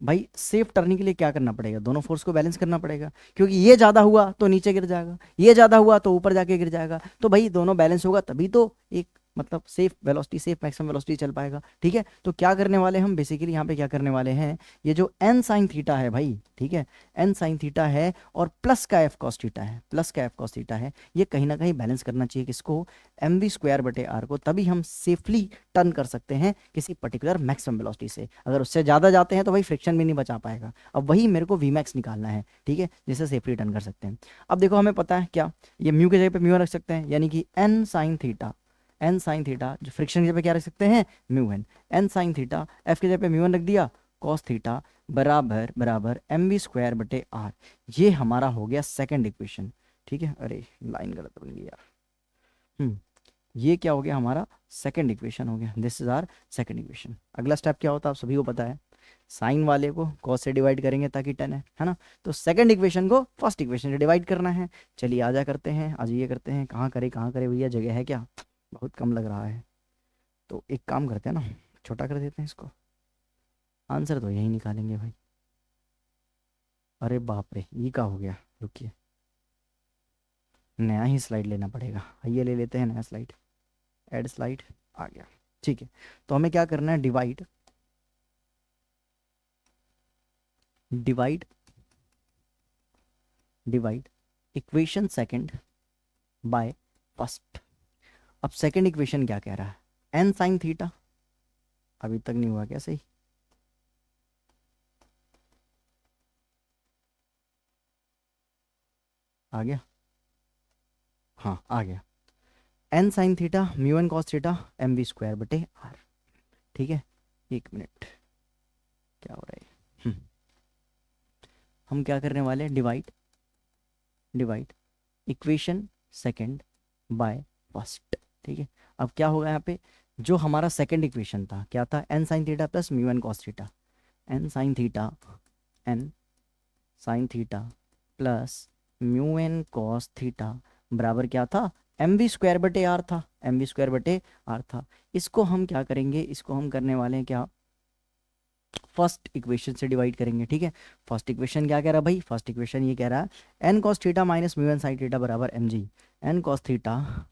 भाई, सेफ टर्निंग के लिए क्या करना पड़ेगा, दोनों फोर्स को बैलेंस करना पड़ेगा, क्योंकि ये ज़्यादा हुआ तो नीचे गिर जाएगा, ये ज़्यादा हुआ तो ऊपर जाके गिर जाएगा। तो भाई दोनों बैलेंस होगा तभी तो एक मतलब safe velocity, safe maximum velocity चल पाएगा। ठीक है, तो क्या करने वाले हम बेसिकली यहाँ पे क्या करने वाले हैं, ये जो एन साइन थीटा है भाई, ठीक है, एन साइन थीटा है और प्लस का एफ कॉस थीटा है, प्लस का एफ कॉस थीटा है, ये कहीं ना कहीं बैलेंस करना चाहिए किसको, एम वी स्क्वायर बटे आर को, तभी हम सेफली टर्न कर सकते हैं किसी पर्टिकुलर मैक्सिमम वेलोसिटी से। अगर उससे ज़्यादा जाते हैं तो भाई फ्रिक्शन भी नहीं बचा पाएगा। अब वही मेरे को वी मैक्स निकालना है, ठीक है, जिससे सेफली टर्न कर सकते हैं। अब देखो हमें पता है क्या, ये म्यू की जगह पे म्यू रख सकते हैं, यानी कि n sine theta, N sine theta जो फ्रिक्शन की जगह पे क्या रख सकते हैं, mu n, n sine theta, f की जगह पे म्यू एन रख दिया, कॉस थीटा बराबर बराबर एम वी स्क्वायर बटे आर। ये हमारा हो गया सेकंड इक्वेशन। ठीक है, अरे लाइन गलत बन गई यार। ये क्या हो गया, हमारा सेकंड इक्वेशन हो गया, this is our second equation. अगला स्टेप क्या होता है आप सभी को पता है, साइन वाले को कॉस से डिवाइड करेंगे ताकि टेन है ना, तो सेकंड इक्वेशन को फर्स्ट इक्वेशन से डिवाइड करना है। चलिए आजा करते हैं, आज ये करते हैं, कहाँ करे भैया, जगह है क्या, बहुत कम लग रहा है, तो एक काम करते हैं ना, छोटा कर देते हैं इसको, आंसर तो यही निकालेंगे भाई। अरे बाप रे, ये क्या हो गया, रुकिए नया ही स्लाइड लेना पड़ेगा, ये ले लेते हैं नया स्लाइड, ऐड स्लाइड आ गया। ठीक है, तो हमें क्या करना है, divide divide divide equation second by first. अब सेकंड इक्वेशन क्या कह रहा है, एन साइन थीटा, अभी तक नहीं हुआ क्या सही, आ गया, हाँ आ गया, n sine theta mu N cos theta m we square बटे आर। ठीक है, एक मिनट क्या हो रहा है, हम क्या करने वाले हैं, divide divide equation second by first. ठीक है, अब क्या होगा यहाँ पे, जो हमारा सेकंड इक्वेशन था क्या था, n sine theta plus mu N cos theta, N sine theta, N sine theta plus mu N cos theta बराबर क्या था, एम वी स्क्वायर बटे आर था, एम वी स्क्वायर बटे आर था। इसको हम क्या करेंगे, इसको हम करने वाले हैं क्या, फर्स्ट इक्वेशन से डिवाइड करेंगे। ठीक है, फर्स्ट इक्वेशन क्या कह रहा है भाई, फर्स्ट इक्वेशन ये कह रहा है N cos theta minus mu N sine theta बराबर M G, N cos theta,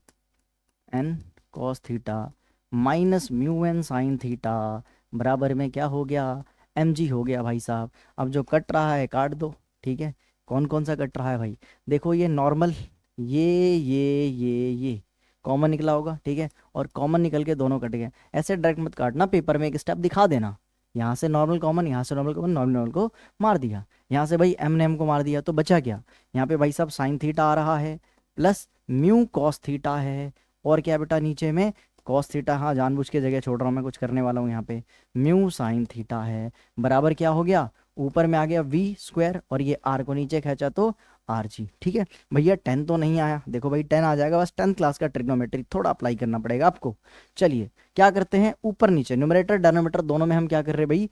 N cos theta minus mu N sine theta बराबर में क्या हो गया, एम जी हो गया भाई साहब। अब जो कट रहा है काट दो। ठीक है, कौन कौन सा कट रहा है भाई, देखो ये नॉर्मल, ये कॉमन निकला होगा। ठीक है, और कॉमन निकल के दोनों कट गए, ऐसे डायरेक्ट मत काटना, पेपर में एक स्टेप दिखा देना, यहाँ से नॉर्मल कॉमन, यहाँ से नॉर्मल कॉमन, नॉर्मल नॉर्मल को मार दिया, यहाँ से भाई एम ने एम को मार दिया, तो बचा क्या, यहाँ पे भाई साहब साइन थीटा आ रहा है प्लस म्यू कॉस थीटा है, और क्या बेटा नीचे में कॉस थीटा, हाँ जानबूझ के जगह छोड़ रहा हूँ मैं, कुछ करने वाला हूँ यहाँ पे, म्यू साइन थीटा है बराबर क्या हो गया, ऊपर में आ गया वी स्क्वायर और ये आर को नीचे खींचा तो आर जी। ठीक है भैया, 10 तो नहीं आया, देखो भाई 10 आ जाएगा, बस 10th क्लास का ट्रिग्नोमेट्री थोड़ा अप्लाई करना पड़ेगा आपको। चलिए क्या करते हैं, ऊपर नीचे न्यूमरेटर डिनोमिनेटर दोनों में हम क्या कर रहे हैं भाई,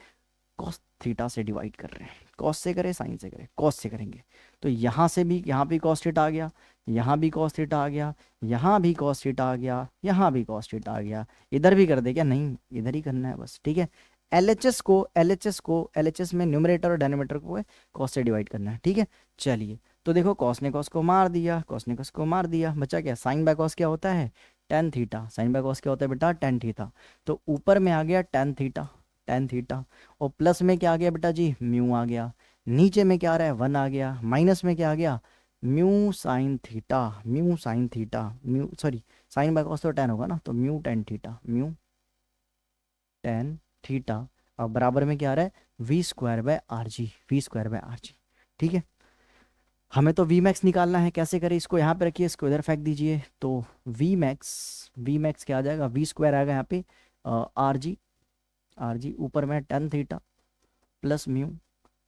कॉस थीटा से डिवाइड कर रहे हैं, कॉस से करें साइन से करें, कॉस से करेंगे, तो यहाँ से भी, यहाँ भी कॉस थीटा आ गया, यहाँ भी कॉस थीटा आ गया, यहाँ भी कॉस थीटा आ गया, यहाँ भी कॉस थीटा आ गया, इधर भी कर दे क्या, नहीं इधर ही करना है बस। ठीक है, एलएचएस में न्यूमरेटर और डिनोमिनेटर को कॉस से डिवाइड करना है। ठीक है, चलिए तो देखो कॉस ने कॉस को मार दिया, कॉस ने कॉस को मार दिया, बचा क्या, साइन बाय कॉस क्या होता है, tan theta, sine by cos क्या होता है बेटा, टेन थीटा, तो ऊपर में आ गया टेन थीटा, टेन थीटा, और प्लस में क्या आ गया बेटा जी, म्यू आ गया, नीचे में क्या आ रहा है, वन आ गया, माइनस में क्या आ गया, mu sine theta, mu sine theta, mu sorry sine by cos तो टेन होगा ना, तो mu tan theta, mu tan theta, और बराबर में क्या आ रहा है, v square by r g, v square by r g. ठीक है, हमें तो वी मैक्स निकालना है, कैसे करें, इसको यहाँ पे रखिए, इसको इधर फेंक दीजिए, तो वी मैक्स क्या आ जाएगा, वी स्क्वायर आएगा यहाँ पे आर जी ऊपर में ten theta plus mu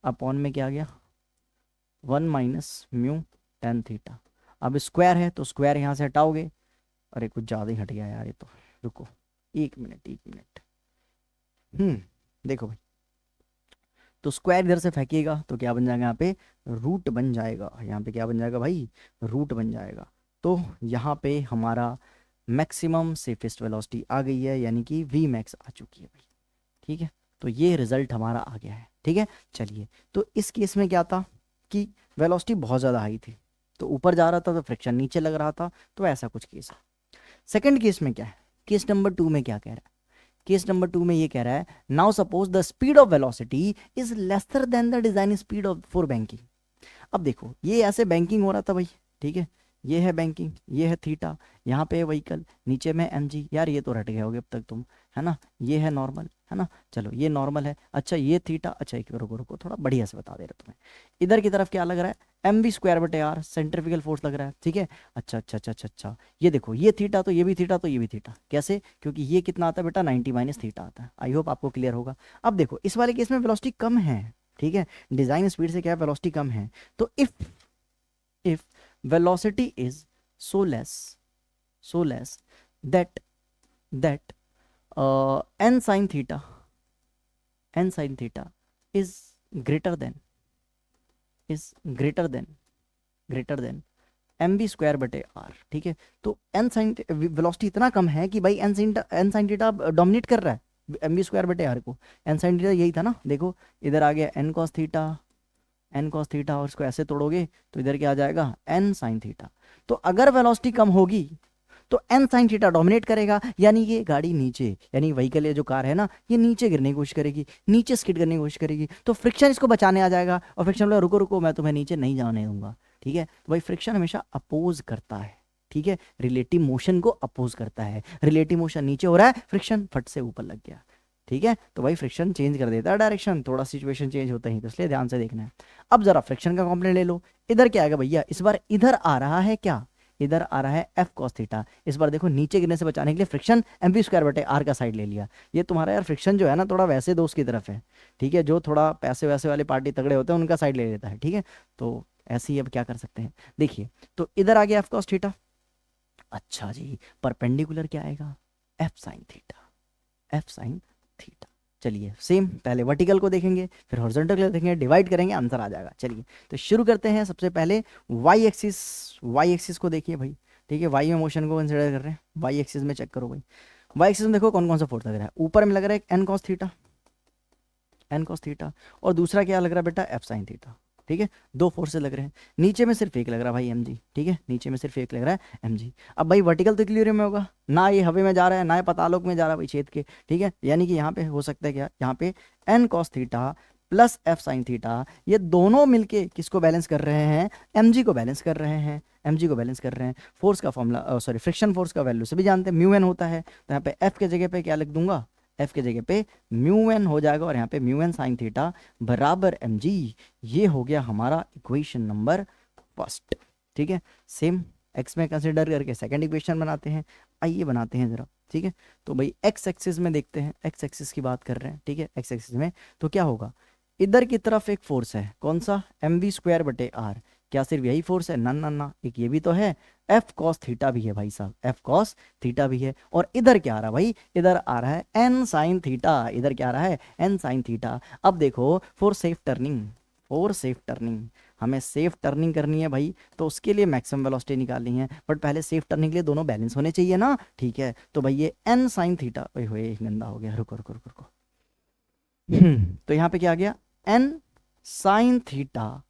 upon में क्या आ गया, one minus mu tan theta. अब स्क्वायर है तो स्क्वायर यहाँ से हटाओगे, अरे कुछ ज़्यादा ही हट गया यार ये तो, रुको एक मिनट एक मिनट, देखो भाई, तो स्क्वायर इधर से फेंकिएगा तो क्या बन जाएगा, यहाँ पे रूट बन जाएगा, यहाँ पे क्या बन जाएगा भाई, रूट बन जाएगा। तो यहाँ पे हमारा मैक्सिमम सेफेस्ट वेलोसिटी आ गई है, यानी कि वी मैक्स आ चुकी है भाई। ठीक है, तो ये रिजल्ट हमारा आ गया है। ठीक है, चलिए तो इस केस में क्या था कि वेलोसिटी बहुत ज़्यादा हाई थी, तो ऊपर जा रहा था तो फ्रिक्शन नीचे लग रहा था, तो ऐसा कुछ केस है। सेकंड केस में क्या है, केस नंबर 2 में क्या कह रहा है? केस नंबर 2 में ये कह रहा है, now suppose the speed of velocity is lesser than the design speed of for banking. अब देखो ये ऐसे बैंकिंग हो रहा था भाई, ठीक है, ये है बैंकिंग, ये है थीटा, यहाँ पे है व्हीकल, नीचे में mg। यार ये तो रट गए होगे अब तक तुम, है ना, ये है नॉर्मल, है ना, चलो ये नॉर्मल है, अच्छा ये थीटा, अच्छा एक रुको रुको थोड़ा बढ़िया से बता दे रहा तुम्हें। इधर की तरफ क्या लग रहा है, mv स्क्वायर बटे आर सेंट्रीफ्यूगल फोर्स लग रहा है, ठीक है। अच्छा अच्छा अच्छा अच्छा अच्छा, ये देखो ये थीटा तो ये भी थीटा तो ये भी थीटा, कैसे? क्योंकि ये कितना आता है बेटा 90 माइनस थीटा आता है। आई होप आपको क्लियर होगा। अब देखो इस वाले केस में वेलोसिटी कम है, ठीक है, डिजाइन स्पीड से क्या वेलोसिटी कम है, तो if velocity is so less that n sin theta is greater than mv square बटे आर, ठीक है। तो n sin वेलोसिटी इतना कम है कि भाई n sin थीटा डोमिनेट कर रहा है mv स्क्वायर बटे आर को। n sin थीटा यही था ना, देखो इधर आ गया n cos थीटा और इसको ऐसे तोड़ोगे तो इधर क्या आ जाएगा n sin थीटा। तो अगर वेलोसिटी कम होगी तो n sin थीटा डोमिनेट करेगा, यानी ये गाड़ी नीचे, यानी व्हीकल ये जो कार है ना, ये नीचे गिरने की कोशिश करेगी, नीचे स्किड करने की कोशिश करेगी, तो फ्रिक्शन इसको बचाने आ जाएगा और फ्रिक्शन बोला रुको रुको मैं तुम्हें नीचे नहीं जाने दूंगा, ठीक है। तो भाई फ्रिक्शन हमेशा अपोज करता है, ठीक है, रिलेटिव मोशन को अपोज करता है। रिलेटिव मोशन नीचे हो रहा है, फ्रिक्शन फट से ऊपर लग गया, ठीक है। तो भाई फ्रिक्शन चेंज कर देता है डायरेक्शन, थोड़ा सिचुएशन चेंज होता ही, तो इसलिए ध्यान से देखना है। अब जरा फ्रिक्शन का कॉम्पोनेंट ले लो, इधर क्या आएगा भैया, इस बार इधर आ रहा है क्या, इधर आ रहा है एफ कॉस थीटा। इस बार देखो नीचे गिरने से बचाने के लिए फ्रिक्शन एम वी स्क्वायर बटे आर का साइड ले लिया। ये तुम्हारा यार फ्रिक्शन जो है ना थोड़ा वैसे दोस्त की तरफ है, ठीक है, जो थोड़ा पैसे वैसे वाले पार्टी तगड़े होते हैं उनका साइड ले लेता है, ठीक है। तो ऐसे ही अब क्या कर सकते हैं, देखिए तो इधर आ गया एफ कॉस थीटा, अच्छा जी परपेंडिकुलर क्या आएगा, एफ साइन थीटा। चलिए सेम पहले वर्टिकल को देखेंगे फिर हॉरिजॉन्टल को देखेंगे, डिवाइड करेंगे आंसर आ जाएगा। चलिए तो शुरू करते हैं, सबसे पहले वाई एक्सिस को देखिए भाई, ठीक है, वाई में मोशन को कंसिडर कर रहे हैं, वाई एक्सिस में चेक करो भाई। वाई एक्सिस में देखो कौन कौन सा फोर्स लग रहा है, ऊपर में लग रहा है एन कॉस थीटा और दूसरा क्या लग रहा है बेटा एफ साइन थीटा, ठीक है, दो फोर्सेस लग रहे हैं। नीचे में सिर्फ एक लग रहा है भाई एम जी, ठीक है, नीचे में सिर्फ एक लग रहा है एम जी। अब भाई वर्टिकल तो इक्विलिब्रियम में होगा, ना ये हवा में जा रहा है ना ये पतालोक में जा रहा है भाई छेद के, ठीक है, यानी कि यहाँ पे हो सकता है क्या, यहाँ पे n cos theta plus f sine theta, ये दोनों मिलके किसको बैलेंस कर रहे हैं, एम जी को बैलेंस कर रहे हैं, फोर्स का फॉर्मूला सॉरी फ्रिक्शन फोर्स का वैल्यू से भी जानते हैं म्यू एन होता है, तो यहाँ पे एफ के जगह पे क्या लिख दूंगा, एफ के जगह पे म्यू एन हो जाएगा और यहाँ पे म्यू एन साइन थीटा बराबर एम जी। ये हो गया हमारा इक्वेशन नंबर फर्स्ट, ठीक है। सेम एक्स में कंसिडर करके सेकंड इक्वेशन बनाते हैं, आइए बनाते हैं जरा, ठीक है। तो भाई एक्स एक्सिस में देखते हैं, एक्स एक्सिस की बात कर रहे हैं, ठीक है, एक्स एक्सिस में तो क्या होगा, इधर की तरफ एक फोर्स है, कौन सा, एम वी स्क्वायर बटे आर, क्या सिर्फ यही फोर्स है, ना ना ना, एक ये भी तो है, एफ कॉस थीटा भी है भाई साहब, एफ कॉस थीटा भी है, और इधर क्या आ रहा है भाई, इधर आ रहा है एन साइन थीटा, इधर क्या आ रहा है एन साइन थीटा। अब देखो फॉर सेफ टर्निंग हमें सेफ टर्निंग करनी है भाई, तो उसके लिए मैक्सिमम वेलोसिटी निकालनी है, बट पहले सेफ टर्निंग के लिए दोनों बैलेंस होने चाहिए ना, ठीक है। तो भाई ये एन साइन थीटा, ओए गंदा हो गया, रुको रुको रुको रुको तो यहाँ पे क्या आ गया, एन साइन थीटा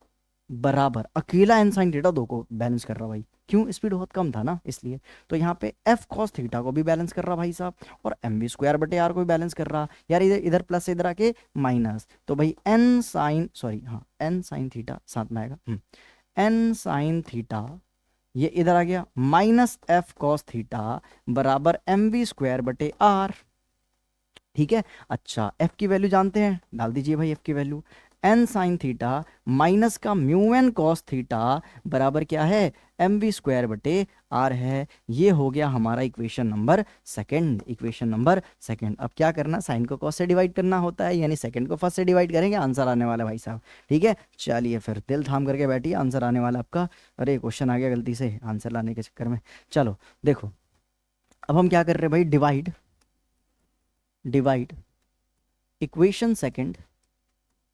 बराबर अकेला एन साइन थीटा दो को बैलेंस कर रहा भाई, क्यों, स्पीड बहुत कम था ना इसलिए। तो यहाँ पे एफ कॉस थीटा को भी बैलेंस कर रहा भाई साहब, और एम वी स्क्वायर बटे आर को भी बैलेंस कर रहा यार, इधर इधर प्लस इधर आके माइनस, तो भाई एन साइन थीटा साथ में आएगा, एन साइन थीटा ये इधर आ गया माइनस एफ कॉस थीटा बराबर एम वी स्क्वायर बटे आर, ठीक है। अच्छा एफ की वैल्यू जानते हैं, डाल दीजिए भाई एफ की value, n sine theta minus का म्यू एन कॉस थीटा बराबर क्या है, एम वी स्क्वायर बटे आर है। ये हो गया हमारा इक्वेशन नंबर सेकंड। अब क्या करना, साइन को कॉस से डिवाइड करना होता है, यानी सेकंड को फर्स्ट से डिवाइड करेंगे, आंसर आने वाला भाई साहब, ठीक है। चलिए फिर दिल थाम करके बैठिए, आंसर आने वाला आपका, अरे क्वेश्चन आ गया गलती से आंसर लाने के चक्कर में। चलो देखो अब हम क्या कर रहे हैं भाई, divide equation second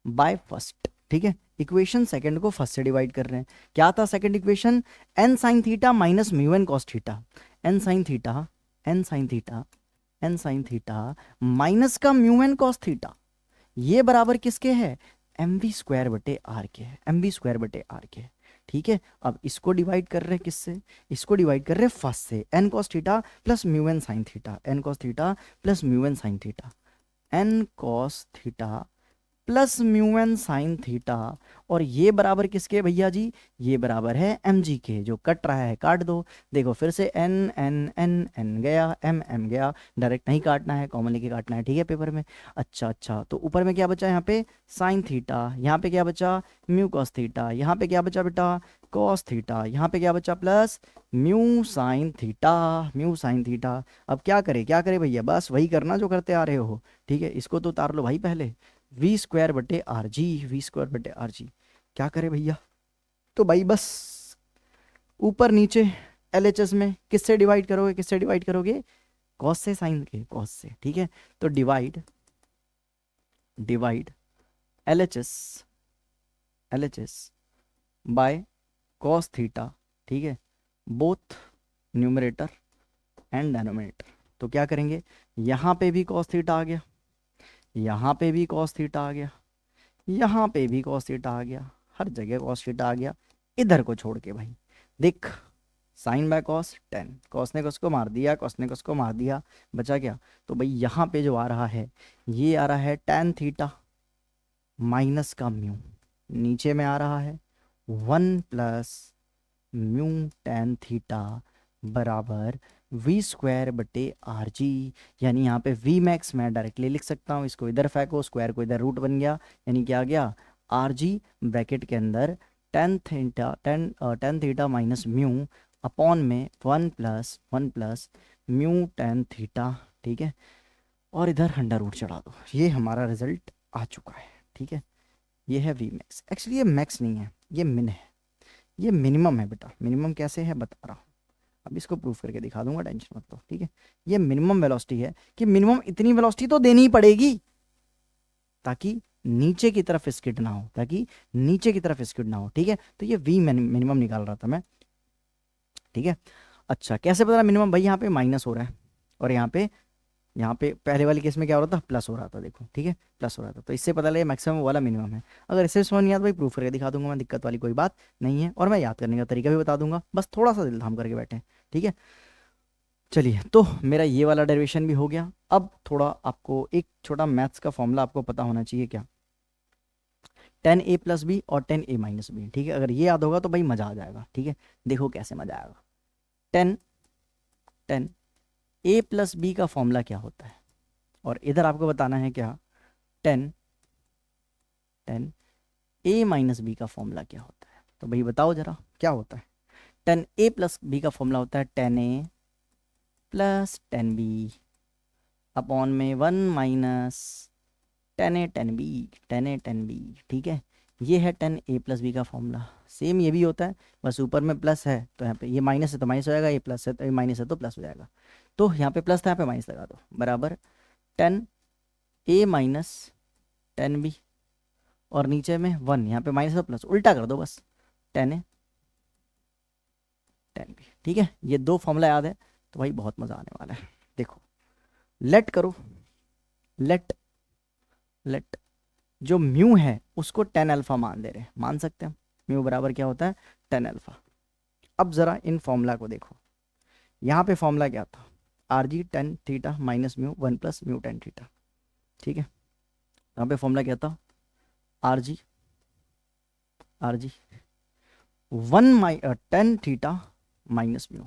by first, ठीक है, इक्वेशन सेकंड को फर्स्ट से डिवाइड कर रहे हैं। क्या था second equation, N sine theta minus mu N cos theta, N sine theta minus का म्यू एन कॉस थीटा, ये बराबर किसके है, एम वी स्क्वायर बटे आर के है, ठीक है। अब इसको डिवाइड कर रहे हैं किससे, इसको डिवाइड कर रहे हैं फर्स्ट से, N cos theta plus mu N sine theta, N cos theta plus mu N sine theta, N cos theta plus mu N sine theta. और ये बराबर किसके भैया जी, ये बराबर है एम जी के, जो कट रहा है काट दो। देखो फिर से एन एन एन एन गया, एम एम गया, डायरेक्ट नहीं काटना है, कॉमन लेके काटना है, ठीक है पेपर में। अच्छा, तो ऊपर में क्या बचा यहाँ पे साइन थीटा, यहाँ पे क्या बचा म्यू कॉस थीटा, यहाँ पे क्या बचा बेटा कॉस थीटा, यहाँ पे क्या बचा plus mu sine theta, mu sine theta. अब क्या करे भैया, बस वही करना जो करते आ रहे हो, ठीक है। इसको तो उतार लो भाई पहले, वी स्क्वायर बटे आर जी, वी स्क्वायर बटे आर जी। क्या करे भैया, तो भाई बस ऊपर नीचे एलएचएस में किससे डिवाइड करोगे, किससे डिवाइड करोगे, कॉस से, साइन के कॉस से, ठीक है। तो divide divide LHS LHS bye cos theta, ठीक है, बोथ न्यूमरेटर एंड डेनोमिनेटर। तो क्या करेंगे, यहाँ पे भी कॉस थीटा आ गया, यहाँ पे भी कॉस थीटा आ गया, यहाँ पे भी कॉस थीटा आ गया, हर जगह कॉस थीटा आ गया, इधर को छोड़ के भाई देख, sine by cos tan, cos ने कॉस को मार दिया, कॉस ने कॉस को मार दिया, बचा क्या, तो भाई यहाँ पे जो आ रहा है ये आ रहा है टेन थीटा माइनस का म्यू, नीचे में आ रहा है one plus mu tan theta बराबर वी स्क्वायर बटे आर जी। यानी यहाँ पे वी मैक्स मैं डायरेक्टली लिख सकता हूँ, इसको इधर फेंको, स्क्वायर को इधर रूट बन गया, यानी क्या आ गया आर जी ब्रैकेट के अंदर tan theta minus mu upon में one plus mu tan theta, ठीक है। और इधर अंडर रूट चढ़ा दो, ये हमारा रिजल्ट आ चुका है, ठीक है। ये है वी मैक्स, एक्चुअली ये मैक्स नहीं है, ये मिन है, ये मिनिमम है बेटा। मिनिमम कैसे है बता रहा हूँ, अब इसको प्रूफ करके दिखा दूंगा, टेंशन मत लो, ठीक है। ये मिनिमम वेलोसिटी है कि मिनिमम इतनी वेलोसिटी तो देनी ही पड़ेगी ताकि नीचे की तरफ स्किड ना हो, ताकि नीचे की तरफ स्किड ना हो, ठीक है। तो ये वी मिनिमम निकाल रहा था मैं, ठीक है। अच्छा कैसे पता मिनिमम, भाई यहाँ पे माइनस हो रहा है और यहाँ पे पहले वाली केस में क्या हो रहा था प्लस हो रहा था, देखो ठीक है प्लस हो रहा था, तो इससे पता लगे मैक्सिमम वाला मिनिमम है। अगर इससे समझ नहीं आता भाई प्रूफ करके दिखा दूंगा मैं, दिक्कत वाली कोई बात नहीं है, और मैं याद करने का तरीका भी बता दूंगा, बस थोड़ा सा दिल थाम करके बैठे, ठीक है। चलिए तो मेरा ये वाला डेरिवेशन भी हो गया। अब थोड़ा आपको एक छोटा मैथ्स का फॉर्मूला आपको पता होना चाहिए, क्या, टेन ए प्लस बी और टेन ए माइनस बी, ठीक है। अगर ये याद होगा तो भाई मजा आ जाएगा, ठीक है। देखो कैसे मजा आएगा, टेन टेन ए प्लस बी का फॉर्मूला क्या होता है, और इधर आपको बताना है क्या टेन टेन ए माइनस बी का फॉर्मूला क्या होता है। तो भाई बताओ जरा क्या होता है, टेन ए प्लस बी का फॉर्मूला होता है टेन ए प्लस टेन बी अपॉन में वन माइनस टेन ए टेन बी, ठीक है। ये है टेन ए प्लस बी का फॉर्मूला। सेम ये भी होता है, बस ऊपर में प्लस है तो यहाँ पे ये माइनस है तो माइनस हो जाएगा, ये प्लस है तो ये माइनस है तो प्लस हो जाएगा। तो यहाँ पे प्लस था, यहाँ पे माइनस लगा दो, बराबर टेन ए माइनस टेन बी, और नीचे में वन, यहाँ पे माइनस और प्लस उल्टा कर दो बस, टेन ए टेन बी, ठीक है। ये दो फॉर्मूला याद है तो भाई बहुत मज़ा आने वाला है। देखो लेट करो, लेट लेट जो म्यू है उसको टेन अल्फा मान दे रहे हैं, मान सकते हैं म्यू बराबर क्या होता है टेन अल्फा। अब ज़रा इन फॉर्मूला को देखो, यहाँ पे फॉर्मूला क्या था R G tan theta minus mu one plus mu tan theta, ठीक है। यहाँ पे फॉर्मूला क्या था R G one ten theta minus mu,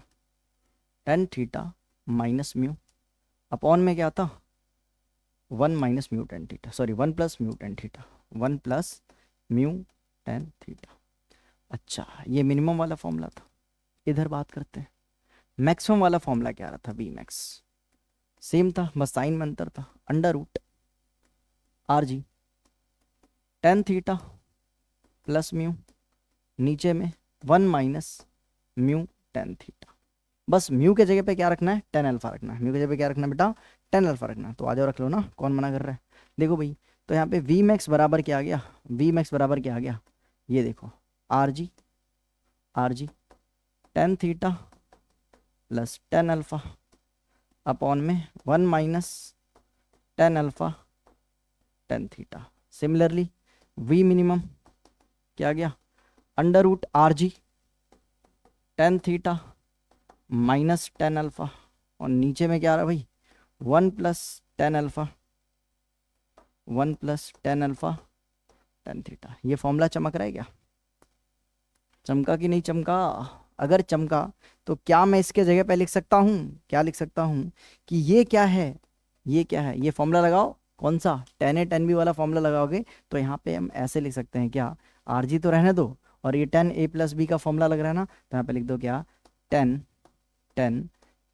tan theta minus mu upon में क्या था one minus mu tan theta, sorry one plus mu tan theta, one plus mu tan theta. अच्छा ये मिनिमम वाला फॉर्मूला था। इधर बात करते हैं मैक्सिमम वाला फॉर्मूला क्या आ रहा था, वी मैक्स सेम था, बस साइन में अंतर था, under root R G tan theta plus mu, नीचे में one minus mu tan theta. बस म्यू के जगह पे क्या रखना है टेन अल्फा रखना है, म्यू के जगह पे क्या रखना है बेटा टेन अल्फा रखना है। तो आ जाओ रख लो ना, कौन मना कर रहा है। देखो भाई तो यहाँ पे वी मैक्स बराबर क्या आ गया, वी मैक्स बराबर क्या आ गया, ये देखो आर जी tan theta plus tan alpha upon में one minus tan alpha tan theta. Similarly we minimum क्या आ गया under root R G tan theta minus tan alpha, और नीचे में क्या आ रहा है भाई, 1 + 10 अल्फा, 1 + 10 अल्फा टेन थीटा। ये फॉर्मूला चमक रहा है क्या, चमका कि नहीं चमका? अगर चमका तो क्या मैं इसके जगह पे लिख सकता हूँ, क्या लिख सकता हूँ कि ये क्या है, ये क्या है, ये फॉर्मूला लगाओ, कौन सा, 10A 10B वाला फॉर्मूला लगाओगे तो यहाँ पे हम ऐसे लिख सकते हैं क्या, आर जी तो रहने दो, और ये 10A + B का फॉर्मूला लग रहा है ना, तो यहाँ पे लिख दो क्या, 10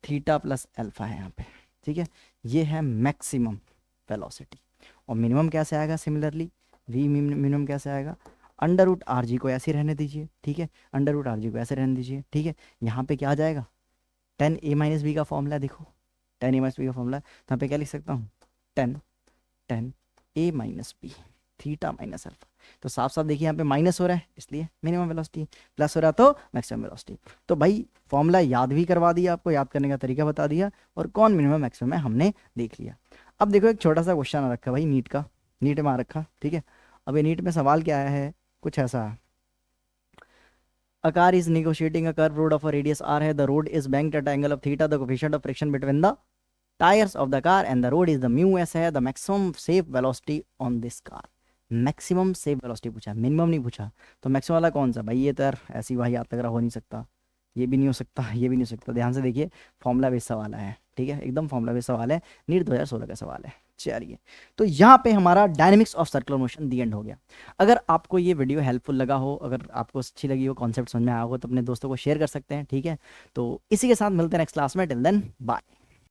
थीटा प्लस अल्फा है यहाँ पे, ठीक है। ये है मैक्सिमम वेलोसिटी। और मिनिमम कैसे आएगा, सिमिलरली वी मिनिमम कैसे आएगा, अंडर रूट आर जी को ऐसे ही रहने दीजिए, ठीक है, अंडर रूट आर जी को ऐसे रहने दीजिए, ठीक है। यहाँ पे क्या आ जाएगा, 10A - B का फॉर्मूला देखो, 10A - B का फॉर्मूला, तो यहाँ पे क्या लिख सकता हूँ, 10A - B theta minus alpha. तो साफ साफ देखिए यहाँ पे माइनस हो रहा है इसलिए मिनिमम वेलोसिटी, प्लस हो रहा है तो मैक्सिमम वेलोसिटी। तो भाई फॉर्मूला याद भी करवा दिया आपको, याद करने का तरीका बता दिया, और कौन मिनिमम मैक्सिमम है हमने देख लिया। अब देखो एक छोटा सा क्वेश्चन आ रखा भाई नीट का, नीट में आ रखा, ठीक है। अब ये नीट में सवाल क्या आया है, कुछ ऐसा है, a car is negotiating a curved road of a radius r है, the road is banked at an angle of theta, the coefficient of friction between the tires of the car and the road is the mu s है, the maximum safe velocity on this car। Maximum safe velocity पूछा, minimum नहीं पूछा। तो maximum वाला कौन सा भाई, ये तो यार ऐसी वाही याद लग रहा, हो नहीं सकता, ये भी नहीं हो सकता, ये भी नहीं हो सकता। ध्यान से देखिए, फॉर्मूला बेस्ड सवाल है, ठीक है, एकदम फॉर्मूला बेस्ड सवाल है, नीट 2016 का सवाल है। चलिए, तो यहाँ पे हमारा dynamics of circular motion the and हो गया। अगर आपको ये वीडियो हेल्पफुल लगा हो, अगर आपको अच्छी लगी हो, कॉन्सेप्ट समझ में आया हो, तो अपने दोस्तों को शेयर कर सकते हैं, ठीक है। तो इसी के साथ मिलते हैं नेक्स्ट क्लास में, टिल देन बाय।